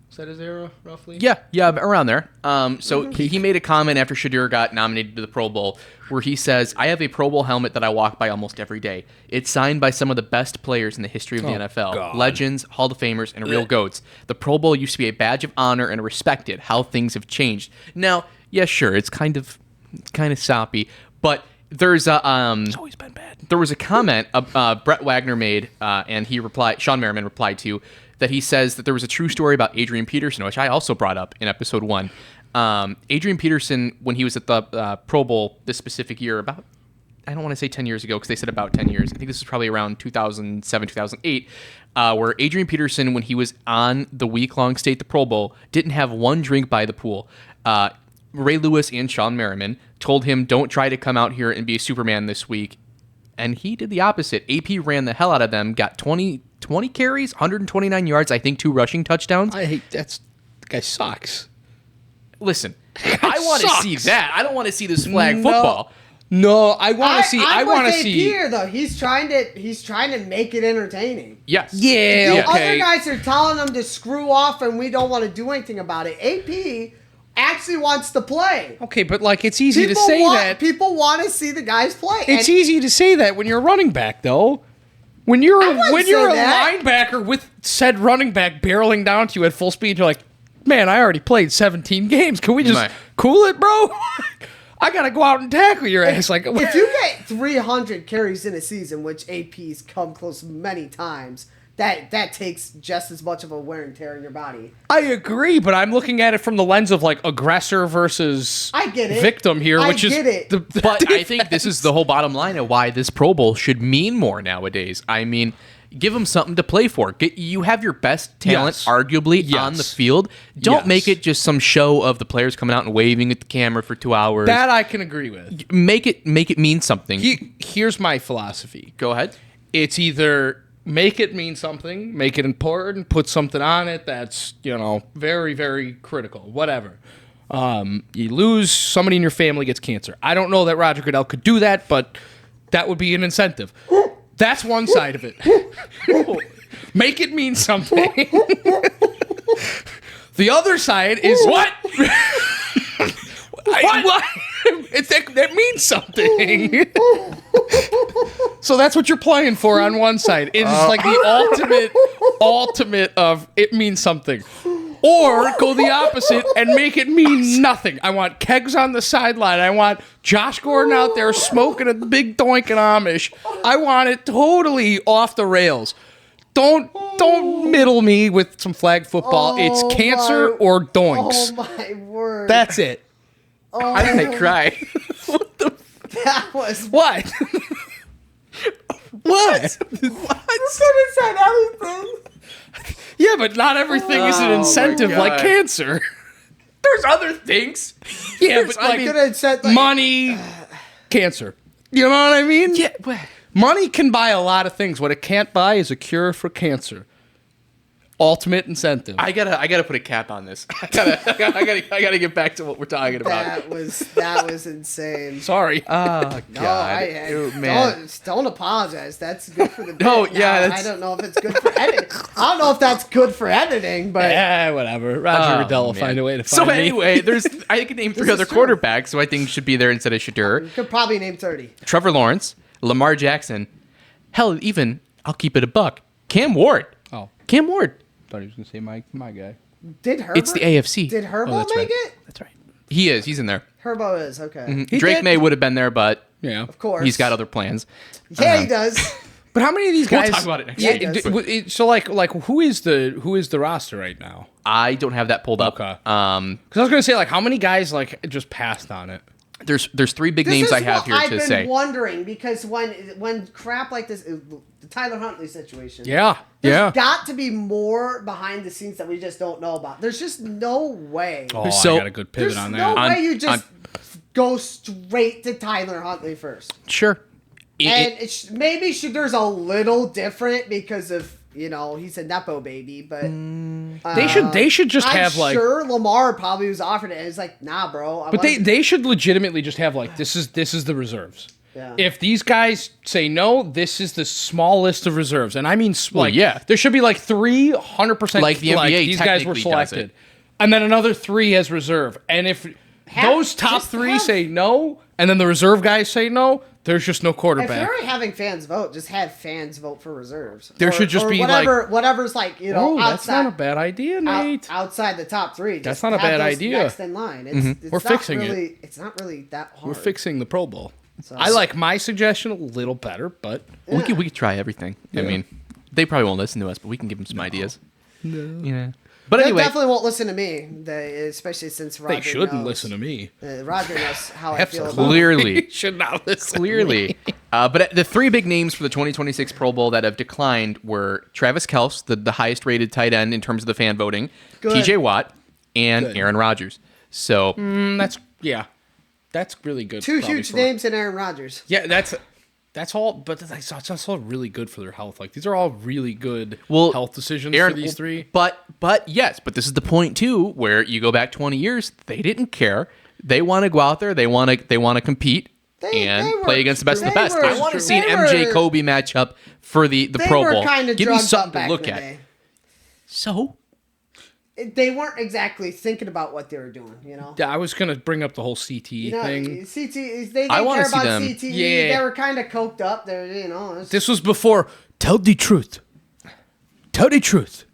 Is that his era, roughly? Yeah, around there. So he made a comment after Shadur got nominated to the Pro Bowl where he says, I have a Pro Bowl helmet that I walk by almost every day. It's signed by some of the best players in the history of the NFL. God. Legends, Hall of Famers, and real GOATs. The Pro Bowl used to be a badge of honor and respected. How things have changed. Now, yeah, sure, it's kind of soppy, but there's a It's always been bad. there was a comment Brett Wagner made, and Sean Merriman replied to, that he says that there was a true story about Adrian Peterson, which I also brought up in episode 1. Adrian Peterson, when he was at the Pro Bowl this specific year, about, I don't want to say 10 years ago because they said about 10 years. I think this was probably around 2007, 2008, where Adrian Peterson, when he was on the week-long stay at the Pro Bowl, didn't have one drink by the pool. Ray Lewis and Sean Merriman told him, don't try to come out here and be a Superman this week. And he did the opposite. AP ran the hell out of them, got 20 carries, 129 yards, I think 2 rushing touchdowns. The guy sucks. Listen, I want to see that. I don't want to see this flag football. No, I want to see. I want to AP see. here though. He's trying to make it entertaining. Yes. Yeah. The Okay. other guys are telling him to screw off, and we don't want to do anything about it. AP actually wants to play. Okay, but like it's easy to say that. People want to see the guys play. It's easy to say that when you're a running back, though. When you're a linebacker with said running back barreling down to you at full speed, you're like, man, I already played 17 games. Can we just cool it, bro? I gotta go out and tackle your ass. Like, if you get 300 carries in a season, which AP's come close many times, that takes just as much of a wear and tear in your body. I agree, but I'm looking at it from the lens of like aggressor versus victim here, which is but I think this is the whole bottom line of why this Pro Bowl should mean more nowadays. I mean, give them something to play for. You have your best talent, arguably, on the field. Don't make it just some show of the players coming out and waving at the camera for 2 hours. That I can agree with. Make it mean something. Here's my philosophy. Go ahead. It's either make it mean something, make it important, put something on it that's, very, very critical, whatever. You lose, somebody in your family gets cancer. I don't know that Roger Goodell could do that, but that would be an incentive. That's one side of it. Make it mean something. The other side is what? What? That means something. So that's what you're playing for on one side. It's like the ultimate of it means something. Or go the opposite and make it mean nothing. I want kegs on the sideline. I want Josh Gordon out there smoking a big doink and Amish. I want it totally off the rails. Don't middle me with some flag football. It's cancer or doinks. Oh my word. That's it. I might cry. What the? That was what? What? You could have said everything. Yeah, but not everything is an incentive like cancer. There's other things. Yeah, but I could have said money, cancer. You know what I mean? Yeah. Money can buy a lot of things. What it can't buy is a cure for cancer. Ultimate incentive. I gotta put a cap on this. I gotta get back to what we're talking about. That was insane. Sorry. Oh God, man. Don't apologize. That's good for the bit. No, yeah, I don't know if it's good for editing. I don't know if that's good for editing, but whatever. Roger Goodell will find a way to find So me. anyway, I could name 3 other quarterbacks who I think should be there instead of Shadur. You could probably name 30. Trevor Lawrence, Lamar Jackson, hell, even I'll keep it a buck. Cam Ward. Oh, Cam Ward. thought he was gonna say my guy. Did Herbert? It's the AFC. Did Herbert that's make right. it? That's right. He is. He's in there. Herbo is, okay. He Drake did- May would have been there, but Yeah. Of course. he's got other plans. Yeah, he does. But how many of these We'll guys? talk about it next Yeah, week. he does. So like who is the roster right now? I don't have that pulled up. Okay. Because I was gonna say like how many guys like just passed on it. There's three big This names is I have what here I've to been say. wondering, because when crap like this, the Tyler Huntley situation. Yeah. There's got to be more behind the scenes that we just don't know about. There's just no way. Oh, So- I got a good pivot There's on no that. way you just go straight to Tyler Huntley first. Sure. And maybe there's a little different because of, he's a Nepo baby, but They should just I'm have like. sure Lamar probably was offered it. And he's like, nah, bro. But they should legitimately just have like this is the reserves. Yeah. If these guys say no, this is the small list of reserves, and I mean like yeah. there should be like 300% Like the NBA these guys were technically does selected, it. and then another 3 as reserve. And if those top 3 say no, and then the reserve guys say no, there's just no If quarterback. you're having fans vote, just have fans vote for reserves. There should just be whatever's like, Oh, outside. that's not a bad idea, Nate. Outside the top 3. Just That's not a have bad those idea. Next in line. It's We're not fixing it. really, It's not really that hard. We're fixing the Pro Bowl. So- I like my suggestion a little better, but we could try everything. I mean, they probably won't listen to us, but we can give them some ideas. No. Yeah. But They anyway, definitely won't listen to me, especially since Roger they shouldn't knows. listen to me. Roger knows how I feel about clearly, Should not listen. clearly. But the 3 big names for the 2026 Pro Bowl that have declined were Travis Kelce, the highest rated tight end in terms of the fan voting, Good. TJ Watt, and Good. Aaron Rodgers. So That's really good. 2 probably huge for- names in Aaron Rodgers. Yeah, that's all. But that's all really good for their health. Like these are all really good health decisions for these 3. But yes, but this is the point too, where you go back 20 years, they didn't care. They want to go out there, they want to compete and were- play against the best of the they best. were- I want to see an they MJ were- Kobe matchup for the They Pro were Bowl. kind of Give me drugged up something back to look in the at. day. So They weren't exactly thinking about what they were doing, Yeah, I was gonna bring up the whole CTE thing. CT, they I didn't wanna care see about them. CTE. Yeah. They were kind of coked up. They're, it's- This was before. Tell the truth. Tell the truth.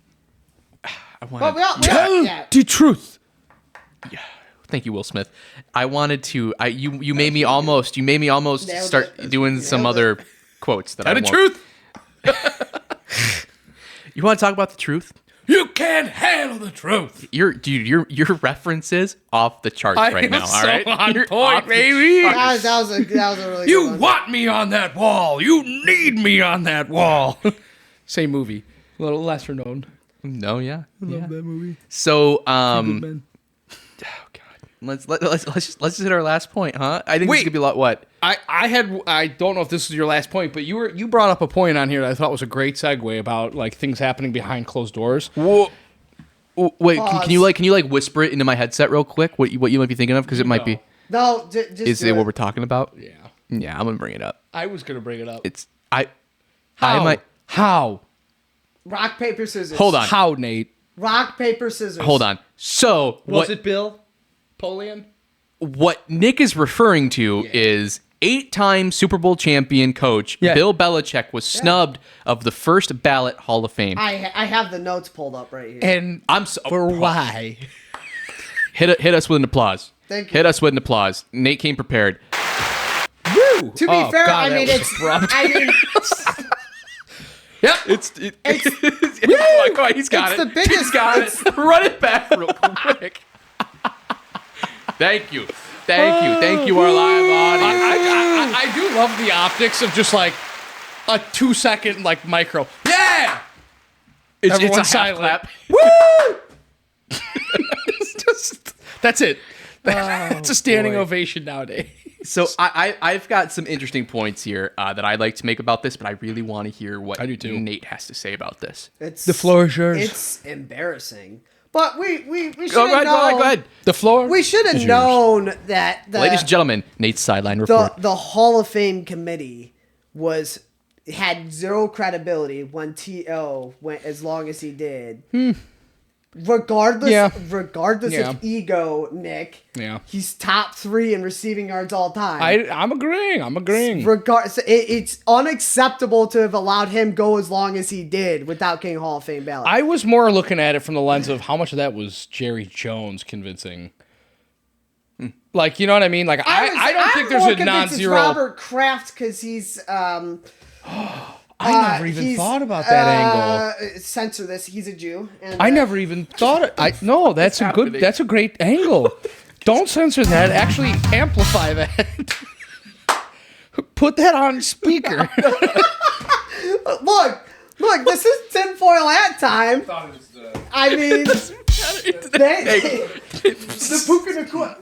I But wanted, we all, Tell yeah. the truth. thank you, Will Smith. I wanted to. You made me almost Nailed start it. doing some Nailed other quotes that Tell I the won't. truth. You want to talk about the truth? You can't handle the truth. Your references off the charts right now. so All right, on You're point, off the baby. charts. That was a really You good one. want me on that wall. You need me on that wall. Same movie. A little lesser known. No, yeah, yeah. that movie. So, Men. oh god, let's just hit our last point, huh? I think Wait. this could be a lot. What? I don't know if this is your last point, but you brought up a point on here that I thought was a great segue about like things happening behind closed doors. Whoa. Wait, Pause. can you whisper it into my headset real quick? What you might be thinking of, because it might be. No, just Is do it what we're talking about? Yeah. Yeah, I'm gonna bring it up. I was gonna bring it up. It's I How? might Rock, paper, scissors. hold on. How, Nate? Rock, paper, scissors. Hold on. So Was it Bill Polian? what Nick is referring to is 8-time Super Bowl champion coach Yeah. Bill Belichick was snubbed of the first ballot Hall of Fame. I have the notes pulled up right here. And I'm so for why? hit us with an applause. Thank you. Hit us with an applause. Nate came prepared. Woo! To be fair, God, I that mean, was it's. abrupt. I mean, Yep. Come on, he's got it's it. the biggest- He's got it. Run it back real quick. Thank you. Thank you, our live audience. I do love the optics of just like a 2-second like micro. Yeah. It's Everyone's a half silent. clap. Woo! It's just that's it. It's a standing boy. ovation nowadays. So I've got some interesting points here that I'd like to make about this, but I really want to hear what I do too. Nate has to say about this. it's The floor is yours. It's embarrassing, but we should Go have known. ahead. The floor. We should have known that Ladies and gentlemen, Nate's sideline the report. the Hall of Fame committee had zero credibility when T.O. went as long as he did. Regardless Yeah. Yeah. of ego, Nick. Yeah. He's top 3 in receiving yards all time. I'm agreeing. It's unacceptable to have allowed him go as long as he did without getting Hall of Fame ballot. I was more looking at it from the lens of how much of that was Jerry Jones convincing Like, you know what I mean? Like, I don't think there's a non-zero. It's Robert Kraft because he's. I never even thought about that angle. Censor this. He's a Jew. And, I never even thought it. No, that's a good. That's a great angle. Don't censor that. Actually, amplify that. Put that on speaker. Look. This is tinfoil hat time. I mean, the Pucking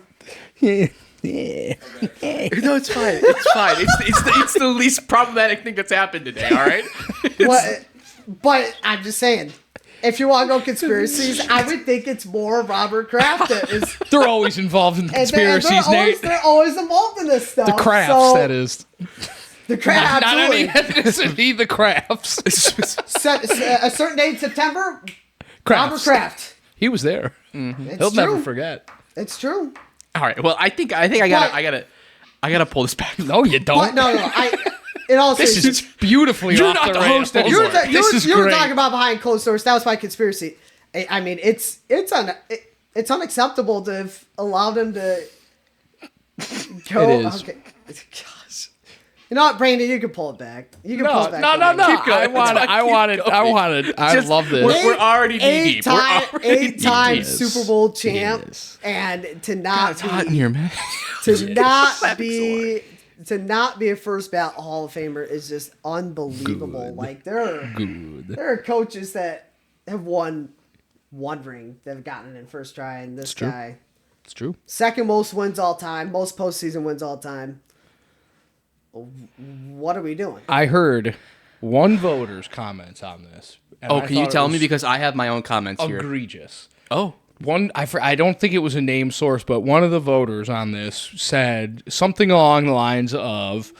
Yeah. No, it's fine. It's fine. It's the least problematic thing that's happened today. All right. But I'm just saying, if you want to go conspiracies, I would think it's more Robert Kraft that is. They're always involved in conspiracies, Nate. They're always involved in this stuff. The Crafts, that is. The Crafts. Not any ethnicity, the Crafts. A certain day in September, Crafts. Robert Kraft. He was there. Mm-hmm. He'll never forget. It's true. All right. Well, I think I gotta pull this back. No, you don't. But no. In all This seriousness, is beautifully You're off not the the host rails. anymore. you were great. talking about behind closed doors. That was my conspiracy. I mean, it's unacceptable to have allowed him to go. It is. Okay. Gosh. You know what, Brandon? You can pull it back. You can pull it back. No. Keep going. I love this. We're already knee deep. Eight-time Super Bowl champ, Yes. and to not It's hot in here, man. to not be a first ballot Hall of Famer is just unbelievable. Good. Like there are coaches that have won one ring that have gotten it in first try, and this guy, It's true. second most wins all time, most postseason wins all time. What are we doing? I heard one voter's comments on this. And Oh, I can you thought tell it me was because I have my own comments here. egregious. Oh. I don't think it was a name source, but one of the voters on this said something along the lines of,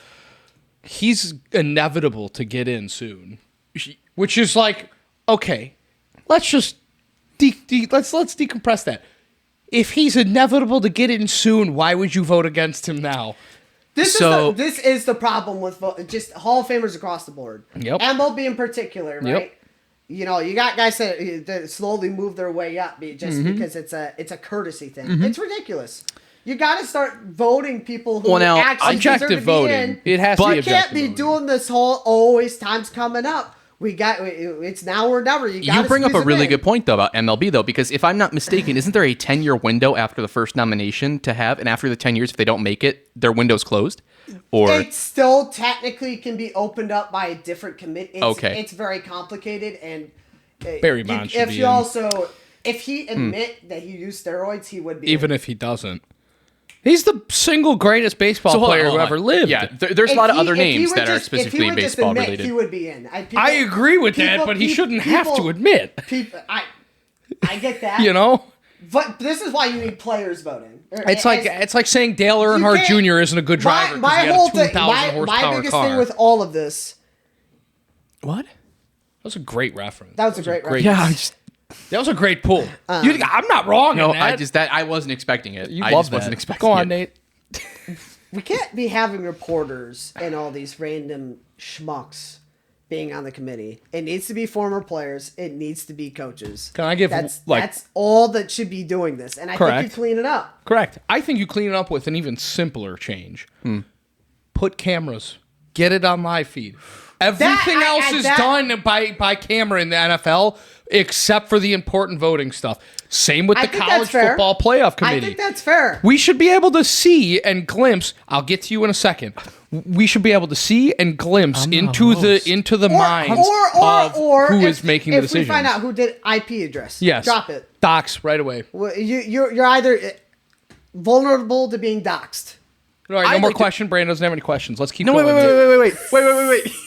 he's inevitable to get in soon. Which is like, okay, let's just let's decompress that. If he's inevitable to get in soon, why would you vote against him now? This is the problem with just Hall of Famers across the board. Yep. MLB in particular, right? Yep. You know, you got guys that slowly move their way up just because it's a courtesy thing. It's ridiculous. You got to start voting people who actually deserve to objective be voting. in. It has to be You objective can't be voting. doing this whole always time's coming up. It's now or never. You bring up a really good point, though, about MLB, though, because if I'm not mistaken, isn't there a 10-year window after the first nomination to have? And after the 10 years, if they don't make it, their window's closed? Or It still technically can be opened up by a different committee. Okay. It's very complicated. And Barry Bonds should if be you in. also, if he admit that he used steroids, he would be Even in. if he doesn't. He's the single greatest baseball player who ever lived. Yeah, there's a lot of other names that are specifically baseball admit, related. He would be in. I agree with that, but he shouldn't have to admit. I get that. You know? But this is why you need players voting. It's like saying Dale Earnhardt Jr. isn't a good driver because he had a 2,000 horsepower my biggest car. thing with all of this. What? That was a great reference. That was a great reference. Yeah, That was a great pull. I'm not wrong. no, in that. I wasn't expecting it. You I love just that. wasn't expecting Go it. on, Nate. We can't be having reporters and all these random schmucks being on the committee. It needs to be former players. It needs to be coaches. Can I give, that's all that should be doing this, and I think Correct. you clean it up. Correct. I think you clean it up with an even simpler change. Put cameras. Get it on live feed. Everything else is done by camera in the NFL except for the important voting stuff. Same with the college football playoff committee. I think that's fair. We should be able to see and glimpse. I'll get to you in a second. We should be able to see and glimpse into the minds of who is making the decisions. If we find out who did IP address, yes, drop it. Dox right away. Well, you're either vulnerable to being doxxed. All right, no more questions. Brandon doesn't have any questions. Let's keep No, going. wait.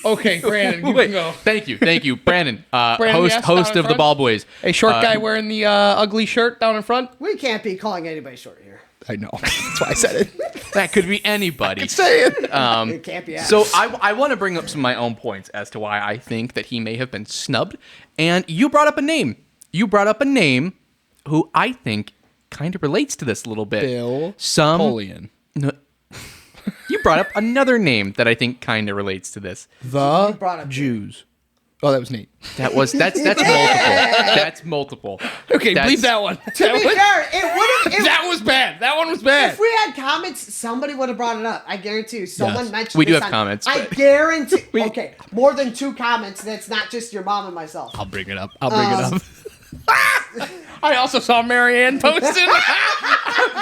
Okay, Brandon, you can go. Thank you, Brandon. Brandon, yes, host down of in the front. Ballboys. A short guy wearing the ugly shirt down in front. We can't be calling anybody short here. I know. That's why I said it. That could be anybody. Say it. It can't be. So I want to bring up some of my own points as to why I think that he may have been snubbed. And you brought up a name. Who I think kind of relates to this a little bit. Bill Napoleon. No, you brought up another name that I think kind of relates to this. The brought up Jews. Oh, that was Nate. That's multiple. That's multiple. Okay, leave that one. To be fair, it would have. That was bad. That one was bad. If we had comments, somebody would have brought it up. I guarantee you. Someone mentioned We do this have comments, I but- guarantee. Okay, more than 2 comments. That's not just your mom and myself. I'll bring it up. I also saw Marianne posting.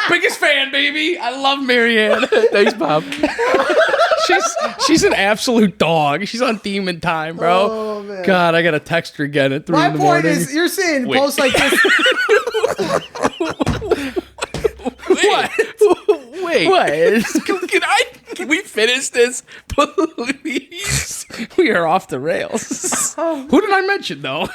Biggest fan, baby. I love Marianne. Thanks, Bob. She's an absolute dog. She's on Demon Time, bro. Oh, man. God, I gotta text her again at 3 My in the point morning. is, you're seeing posts like this. Wait. What? Can we finish this, please? We are off the rails. Who did I mention though?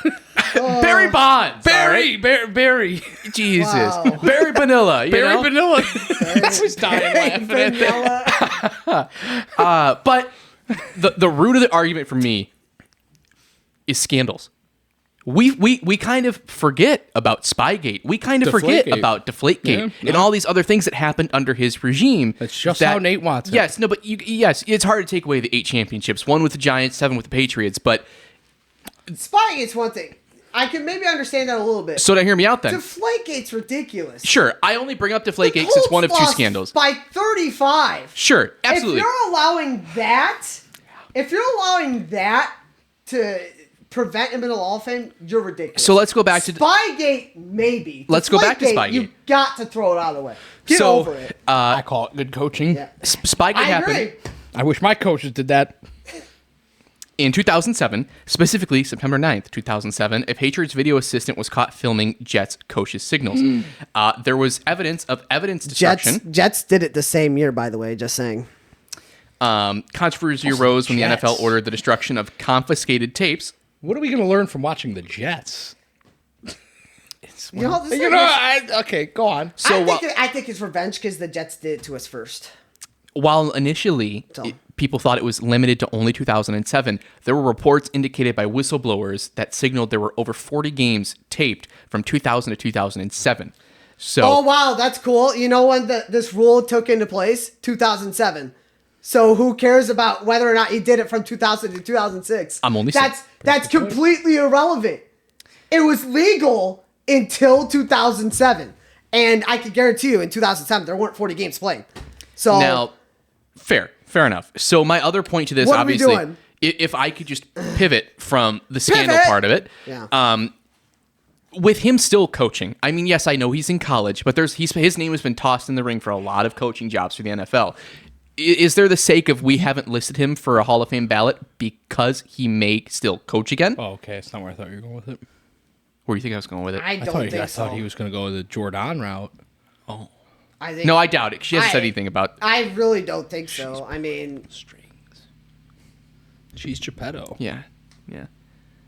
Barry Bonds. Barry. Jesus. Wow. Barry Bonilla. You Barry know? Vanilla. I was dying laughing at that. Vanilla. But the root of the argument for me is scandals. We kind of forget about Spygate. We kind of forget Deflategate. about Deflategate Yeah, and all these other things that happened under his regime. That's just how Nate wants it. Yes, no, but yes, it's hard to take away the 8 championships, 1 with the Giants, 7 with the Patriots. But Spygate's one thing. I can maybe understand that a little bit. so now hear me out then. Deflategate's ridiculous. Sure, I only bring up The Deflategate because Colts it's one of 2 lost scandals. by 35. Sure, absolutely. If you're allowing that to prevent him in the Hall of Fame, you're ridiculous. So let's go back to Spygate, maybe. Let's go back to Spygate. You got to throw it out of the way. Get So, over it. I call it good coaching. Yeah. Spygate I happened. agree. I wish my coaches did that. In 2007, specifically September 9th, 2007, a Patriots video assistant was caught filming Jets coaches' signals. There was evidence destruction. Jets did it the same year, by the way, just saying. Controversy arose when the Jets. NFL ordered the destruction of confiscated tapes. What are we going to learn from watching the Jets? You know, this You is- know, okay, go on. I think it's revenge because the Jets did it to us first. While initially people thought it was limited to only 2007, there were reports indicated by whistleblowers that signaled there were over 40 games taped from 2000 to 2007. So, Oh, wow, that's cool. You know when this rule took into place? 2007. So who cares about whether or not he did it from 2000 to 2006? I'm only saying. That's completely irrelevant. It was legal until 2007. And I can guarantee you in 2007 there weren't 40 games played. So now, fair enough. So my other point to this, What are we obviously, doing? if I could just pivot from the scandal Pivot! part of it, Yeah. with him still coaching, I mean, yes, I know he's in college, but his name has been tossed in the ring for a lot of coaching jobs for the NFL. Is there the sake of we haven't listed him for a Hall of Fame ballot because he may still coach again? Oh, okay, that's not where I thought you were going with it. Where do you think I was going with it? I don't I think so. thought he was going to go the Jordan route. I think, No, I doubt it. She hasn't said anything about I really don't think so. I mean, Strings. She's Geppetto. Yeah.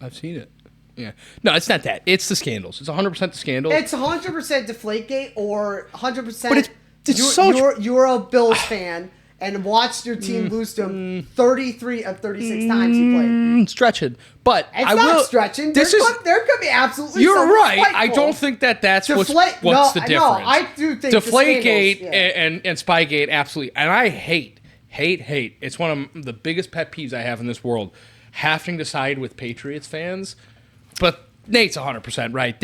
I've seen it. Yeah. No, it's not that. It's the scandals. It's 100% the scandals. it's 100% Deflategate or 100%. But it's you're a Bills fan and watched your team lose to him 33 of 36 times you played. Stretching. But It's I not will, stretching. This is, There could be absolutely. you're something right. I spiteful. don't think that's what's Deflate- the no, difference. I do think Deflategate the scandals, and Spygate, absolutely. And I hate. It's one of the biggest pet peeves I have in this world, having to side with Patriots fans. But Nate's 100% right.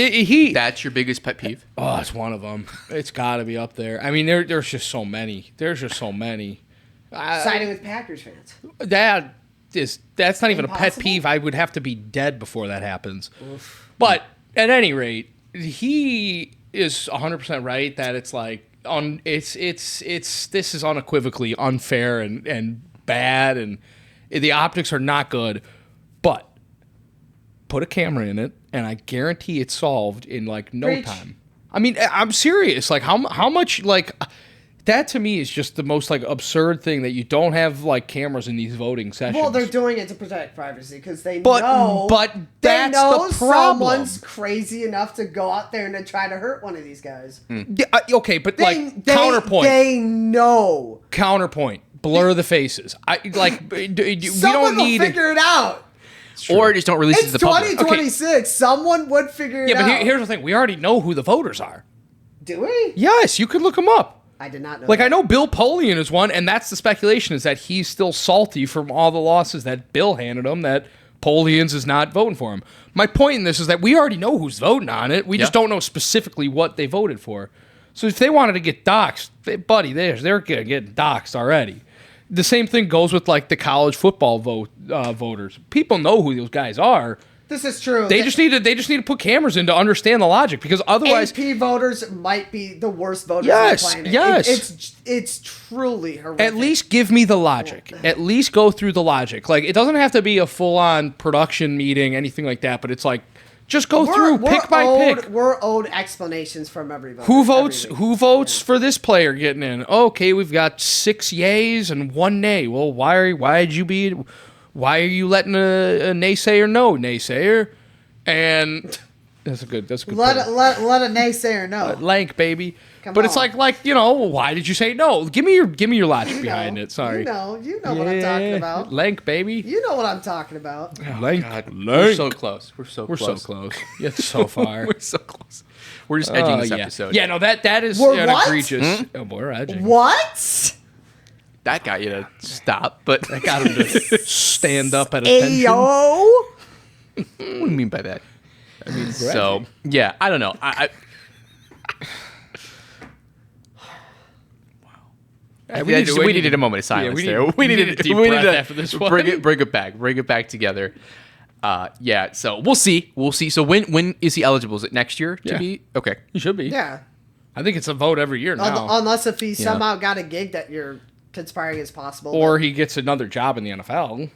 That's your biggest pet peeve? Oh, it's one of them. It's got to be up there. I mean, there's just so many. Siding with Packers fans. That's not even a pet Impossible? peeve. I would have to be dead before that happens. But at any rate, he is 100% right that it's like this is unequivocally unfair and bad, and the optics are not good. But put a camera in it, and I guarantee it's solved in like no Preach. time. I mean, I'm serious. Like how much like. That to me is just the most like absurd thing that you don't have like cameras in these voting sessions. Well, they're doing it to protect privacy because they But know. that's they know the problem. someone's crazy enough to go out there and to try to hurt one of these guys. Yeah, okay, but counterpoint. They know. Counterpoint. Blur the faces. We Someone don't need. will figure it out. Or just don't release it It's to the public. 2026. Someone would figure it Yeah, out. but here's the thing. We already know who the voters are. Do we? Yes, you could look them up. I did not know. Like, that. I know Bill Polian is one, and that's the speculation, is that he's still salty from all the losses that Bill handed him, that Polians is not voting for him. My point in this is that we already know who's voting on it. We just don't know specifically what they voted for. So if they wanted to get doxxed, buddy, they're getting doxxed already. The same thing goes with like the college football voters. People know who those guys are. This is true. They just need to put cameras in to understand the logic, because otherwise AP voters might be the worst voters Yes, on the planet. yes. It's truly horrific. at least give me the logic. At least go through the logic. Like, it doesn't have to be a full-on production meeting, anything like that, but it's like, just go through pick by pick. We're owed explanations from every voter. Who votes for this player getting in? Okay, we've got 6 yays and 1 nay. Well, why are you letting a naysayer know, naysayer? And that's a good Let point. a naysayer know. Lank, baby. Come But it's on. like why did you say no? Give me your logic behind it. Sorry. You know what I'm talking about. Lank, baby. You know what I'm talking about. Lank. We're so close. We're so We're close. so close. It's so far. We're so close. We're just edging this Yeah. episode. Yeah, no, that is We're an what? egregious. Oh, we're edging. What? That got you to stop, but That got him to stand up at attention. Ayo. what do you mean by that? I mean, So, yeah, I don't know. We needed a moment of silence there. We needed a deep we breath needed to after this one. bring it back together. Yeah, so we'll see. So when is he eligible? Is it next year to Yeah. be? Okay. He should be. Yeah. I think it's a vote every year now. Unless if he somehow got a gig that you're conspiring as possible. Or he gets another job in the NFL.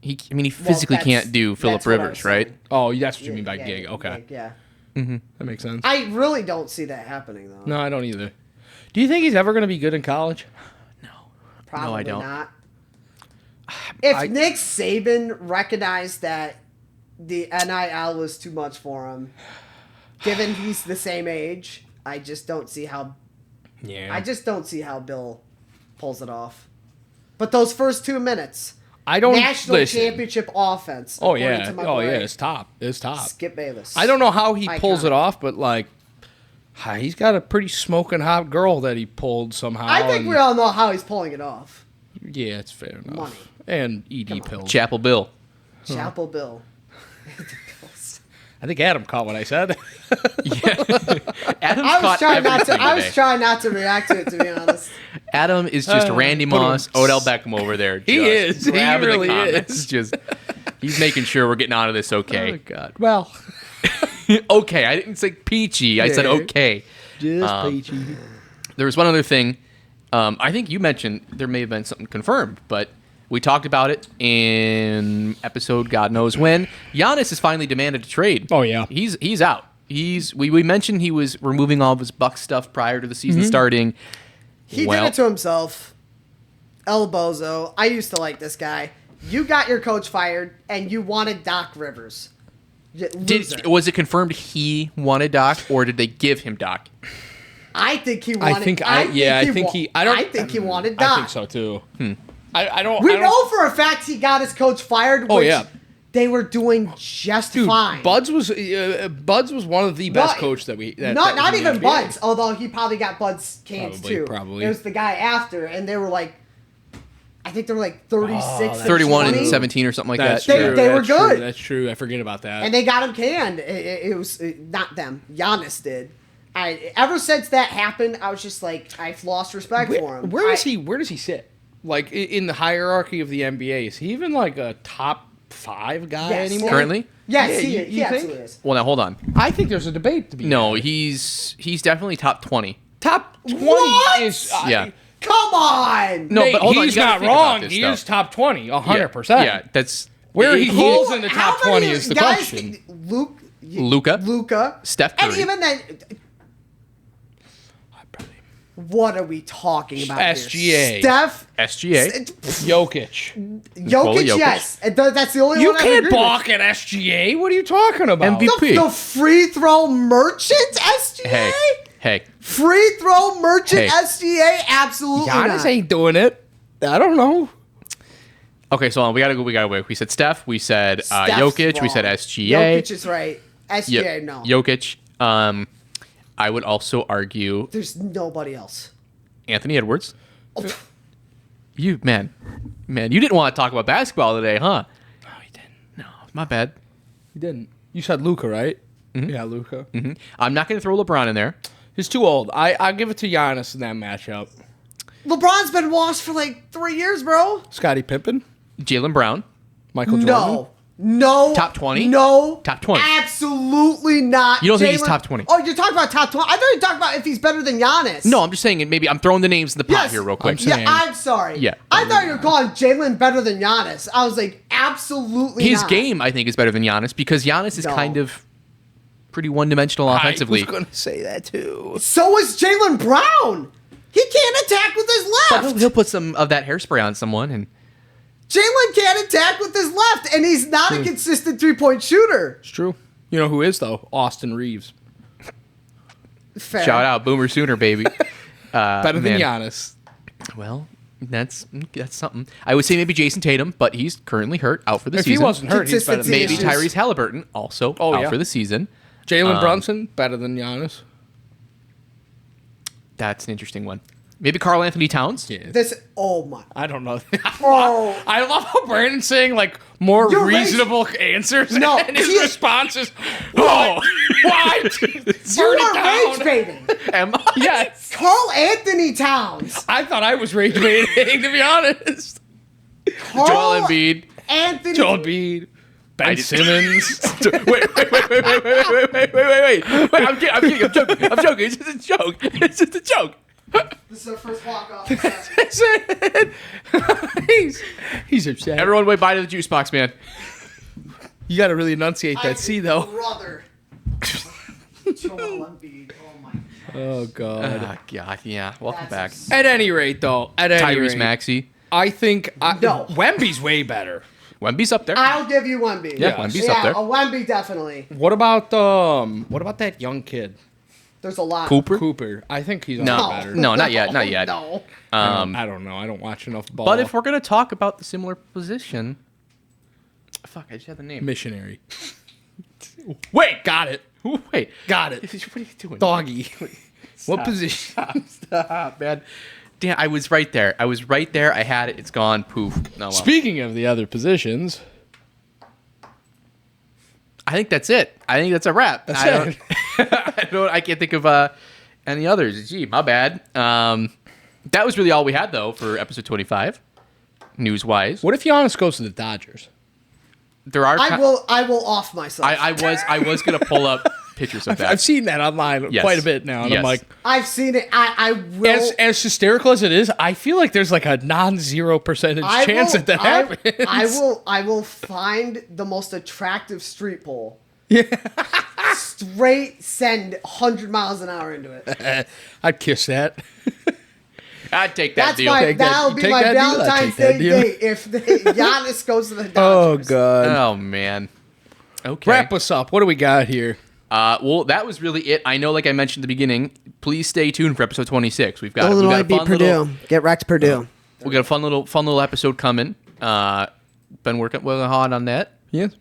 He physically that's- can't do Phillip that's what I was Rivers, right? saying. Oh, that's what you mean by Yeah, gig. Okay. Yeah. That makes sense. I really don't see that happening though. No, I don't either. Do you think he's ever going to be good in college? Probably No, I don't. not. If Nick Saban recognized that the NIL was too much for him, given he's the same age, I just don't see how. Yeah. I just don't see how Bill pulls it off. But those first 2 minutes, I don't national listen. championship offense. Oh according yeah. to my Oh boy, yeah. It's top. It's top. Skip Bayless. I don't know how he pulls Iconic. it off, but like, he's got a pretty smoking hot girl that he pulled somehow. I think and- we all know how he's pulling it off. Yeah, it's fair enough. Money. And ED pills. Chapel Bill. Chapel Bill. I think Adam caught what I said. Adam's I was caught trying not to. everything I was today. trying not to react to it. To be honest. Adam is just Randy Moss, Odell Beckham over there. He just is. He grabbing the really comments. is. Just he's making sure we're getting out of this okay. Oh God. Well, Okay, I didn't say peachy. I said Yeah. okay. just peachy. There was one other thing. I think you mentioned there may have been something confirmed, but we talked about it in episode God knows when. Giannis has finally demanded a trade. Oh, yeah. He's out. We mentioned he was removing all of his Buck stuff prior to the season starting. He did it to himself. El Bozo. I used to like this guy. You got your coach fired, and you wanted Doc Rivers. Loser. Was it confirmed he wanted Doc, or did they give him Doc? I think he wanted. I think he wanted Doc. I think so too. I don't. We I don't, know for a fact he got his coach fired. Oh, which yeah. they were doing just Dude, fine. Buds was one of the best Not- coach that we. That not was in the even NBA. Buds, although he probably got Buds cans too. Probably. It was the guy after, and they were like, I think they were like 36, 31 20, and 17 or something like That's that. true. They were that's true, good. That's true. I forget about that. and they got him canned. It was not them. Giannis did. Ever since that happened, I was just like, I've lost respect for him. Where does he sit? Like in the hierarchy of the NBA, is he even like a top 5 guy Yes. anymore? Currently? Yes, Yeah, he you think? absolutely is. Well, now hold on. I think there's a debate to be. No, had. he's definitely top 20. top 20 What? is. Yeah. Come on. No, but hold on, he's you gotta not think about wrong. this He stuff. is top 20, 100%. Yeah, that's Where he he- falls in the How top many 20 is the guys question. Luka? Luka. Steph And Curry. even then, what are we talking about here? SGA. Steph. SGA. Jokic. Jokic, Jokic. yes. That's the only You one I can't agree balk at SGA. What are you talking about? MVP. with. The free throw merchant SGA? Hey. Free throw merchant Hey. SGA? Absolutely Giannis not. ain't doing it. I don't know. Okay, so we gotta go. We said Steph. We said Steph's Jokic. We wrong. said SGA. Jokic is right. SGA, no. Jokic. I would also argue There's nobody else. Anthony Edwards. Oh, You man, you didn't want to talk about basketball today, huh? No, he didn't. No. My bad. He didn't. You said Luka, right? Mm-hmm. Yeah, Luka. Mm-hmm. I'm not going to throw LeBron in there. He's too old. I'll give it to Giannis in that matchup. LeBron's been washed for like 3 years, bro. Scottie Pippen. Jalen Brown. Michael Jordan. No. Top 20? No. Top 20. Absolutely not. You don't think he's top 20? Oh, you're talking about top 20? I thought you were talking about if he's better than Giannis. No, I'm just saying it. Maybe I'm throwing the names in the pot here real quick. I'm sorry. Yeah. I thought you were calling Jalen better than Giannis. I was like, absolutely His not. game, I think, is better than Giannis because Giannis is kind of pretty one-dimensional offensively. I was going to say that too. So is Jalen Brown. He can't attack with his left. But he'll put some of that hairspray on someone and... Jalen can't attack with his left, and he's not a consistent three-point shooter. It's true. You know who is, though? Austin Reeves. Fair. Shout out, Boomer Sooner, baby. Better than Giannis. Well, that's something. I would say maybe Jason Tatum, but he's currently hurt, out for the If season. he wasn't hurt, he's better than Maybe issues. Tyrese Halliburton, also out for the season. Jalen Brunson, better than Giannis. That's an interesting one. Maybe Karl Anthony Towns. Yeah. Oh my. I don't know. Oh. I love how Brandon's saying like more You're reasonable answers. No, and his he- response is, "Oh, what? You are rage baiting. Am I? Yes. Carl Anthony Towns. I thought I was rage baiting, to be honest. Carl Joel Embiid. Anthony. Joel Embiid, Ben Simmons. Wait. I'm kidding. I'm joking. It's just a joke. It's just a joke. This is our first walk-off. He's upset. Everyone wait by to the juice box, man. You got to really enunciate that C, though. Brother. Joel Embiid. Oh my. Oh, God. God, yeah. Welcome back. At any rate, though, Tyrese Maxey. I think No. Wemby's way better. Wemby's up there. I'll give you Wemby. Yeah, Wemby's up there. A Wemby definitely. What about that young kid? There's a lot. Cooper. I think he's a lot better. No, not yet. Not yet. No. I don't know. I don't watch enough ball. But if we're going to talk about the similar position... Fuck, I just had the name. Missionary. Wait, got it. Wait. Got it. What are you doing? Doggy. What position? Stop, man. Damn, I was right there. I had it. It's gone. Poof. No, well. Speaking of the other positions, I think that's it. I think that's a wrap. I can't think of any others. Gee, my bad. That was really all we had, though, for episode 25, news-wise. what if Giannis goes to the Dodgers? There are. I will off myself. I was gonna pull up pictures of that. I've seen that online Yes. quite a bit now, and I'm Yes. like, I've seen it. I will. as hysterical as it is, I feel like there's like a non-zero percentage chance that happens. I will find the most attractive street pole. Yeah. Straight send 100 miles an hour into it. I'd kiss that. I'd take that That's deal. that'll be Take my that deal? I'd Valentine's take that Day deal. date if Giannis goes to the Oh Dodgers. God. Oh man. Okay. Wrap us up. What do we got here? Well, that was really it. I know, like I mentioned at the beginning, please stay tuned for episode 26. We've got Illinois a beat fun Purdue. little, Get wrecked, Purdue. we got a fun little episode coming. Been working hard on that. Yes.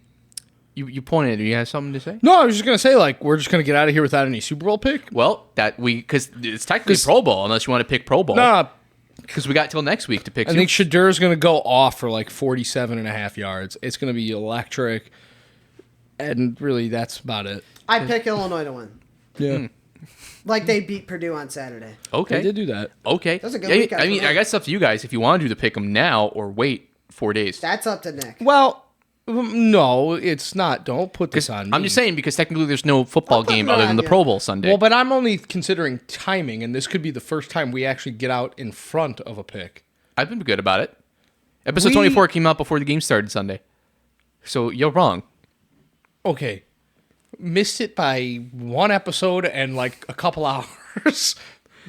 You pointed. You have something to say? No, I was just gonna say like we're just gonna get out of here without any Super Bowl pick. Well, because it's technically Pro Bowl unless you want to pick Pro Bowl. No, Because we got till next week to pick. I think Shadur's going to go off for like 47.5 yards. It's going to be electric. And really, that's about it. I pick Illinois to win. Yeah. Like they beat Purdue on Saturday. Okay. They did do that. Okay. That's a good Yeah, weekend I for mean, me. I guess it's up to you guys if you want to do the pick 'em now or wait 4 days. That's up to Nick. Well, no, it's not. Don't put this on me. I'm just saying because technically there's no football putting game it other on than the you. Pro Bowl Sunday. Well, but I'm only considering timing, and this could be the first time we actually get out in front of a pick. I've been good about it. Episode We- 24 came out before the game started Sunday. So you're wrong. Okay. Missed it by one episode and like a couple hours.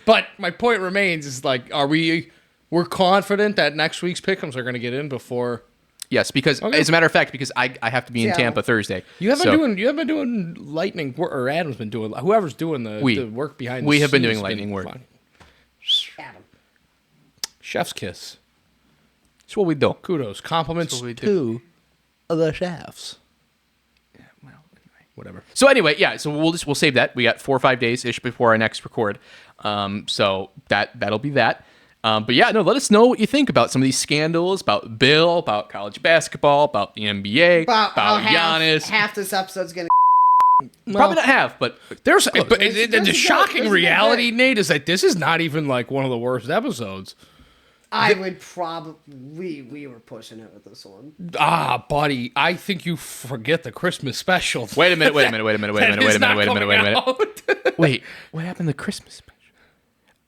But my point remains is like, we're confident that next week's pick'ems are going to get in before. Yes, because as a matter of fact, because I have to be in Seattle. Tampa Thursday. You have been doing lightning work, or Adam's been doing, whoever's doing the work behind the We have been scenes doing has lightning work. fun. Adam. Chef's kiss. That's what we do. Kudos. Compliments That's what we do. to the chefs. Well, anyway. Whatever. So anyway, yeah. So we'll save that. We got 4 or 5 days ish before our next record. So that'll be that. But yeah, no, let us know what you think about some of these scandals, about Bill, about college basketball, about the NBA, about Giannis. Half this episode's gonna. Probably not half, but There's, but there's the a shocking good reality, bit. Nate, is that this is not even like one of the worst episodes. I would probably we were pushing it with this one. Ah, buddy, I think you forget the Christmas special. wait a minute. Wait, what happened to Christmas special?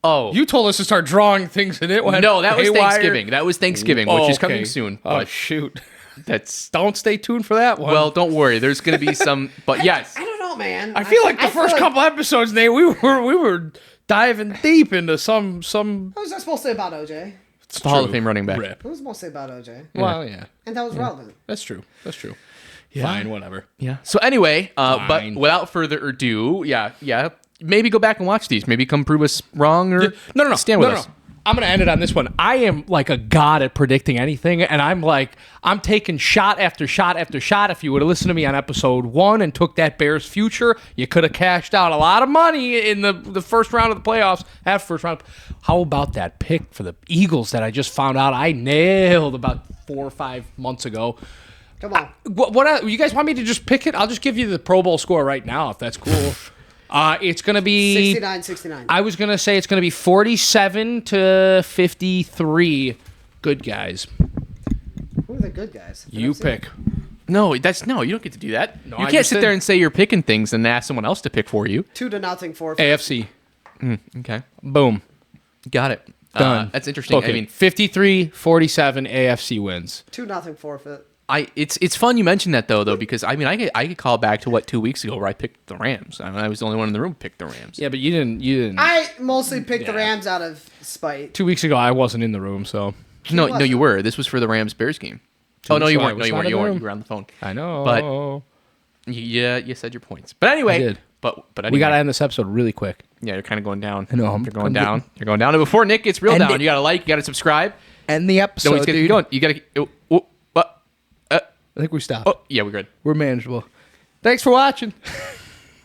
Oh, You told us to start drawing things, and it went no, that was haywire. Thanksgiving. That was Thanksgiving, which is coming okay. soon. Oh, But shoot. that's Don't stay tuned for that one. well, don't worry. There's going to be some, but yes. I don't know, man. I feel like the first feel like- couple episodes, Nate, we were diving deep into some. What was I supposed to say about OJ? It's the Hall of Fame running back. Rip. What was I supposed to say about OJ? Well, yeah, And that was relevant. that's true. Fine, whatever. Yeah. So anyway, but Fine. without further ado, yeah, maybe go back and watch these. Maybe come prove us wrong or No. stand with us. I'm going to end it on this one. I am like a god at predicting anything, and I'm taking shot after shot after shot. If you would have listened to me on episode 1 and took that Bears future, you could have cashed out a lot of money in the first round of the playoffs. First round. How about that pick for the Eagles that I just found out I nailed about 4 or 5 months ago? Come on. What you guys want me to just pick it? I'll just give you the Pro Bowl score right now, if that's cool. It's going to be 69. I was going to say it's going to be 47-53. Good guys. Who are the good guys? You pick. No, you don't get to do that. No, you I can't just sit said- there and say you're picking things and ask someone else to pick for you. 2-0 forfeit. AFC. Okay. Boom. Got it. Done. That's interesting. Okay. I mean, 53-47 AFC wins. 2-0 forfeit. it's fun you mentioned that though because I could call back to 2 weeks ago where I picked the Rams. I mean, I was the only one in the room who picked the Rams. Yeah, but you didn't. I mostly picked the Yeah. Rams out of spite. 2 weeks ago, I wasn't in the room, so. No, wasn't. you were. This was for the Rams Bears game. Oh no, weeks you ago, I weren't. No, was you not weren't. in You the weren't. room. You were on the phone. I know. But- Yeah, you said your points. But anyway, I did. But anyway, We got to end this episode really quick. Yeah, you're kind of going down. I know, You're going down. You're going down. And before Nick gets real End down, it. you got to like. You got to subscribe. End the No, episode, he's gonna keep dude. going. You got to. I think we stopped. Oh, yeah, we're good. We're manageable. Thanks for watching.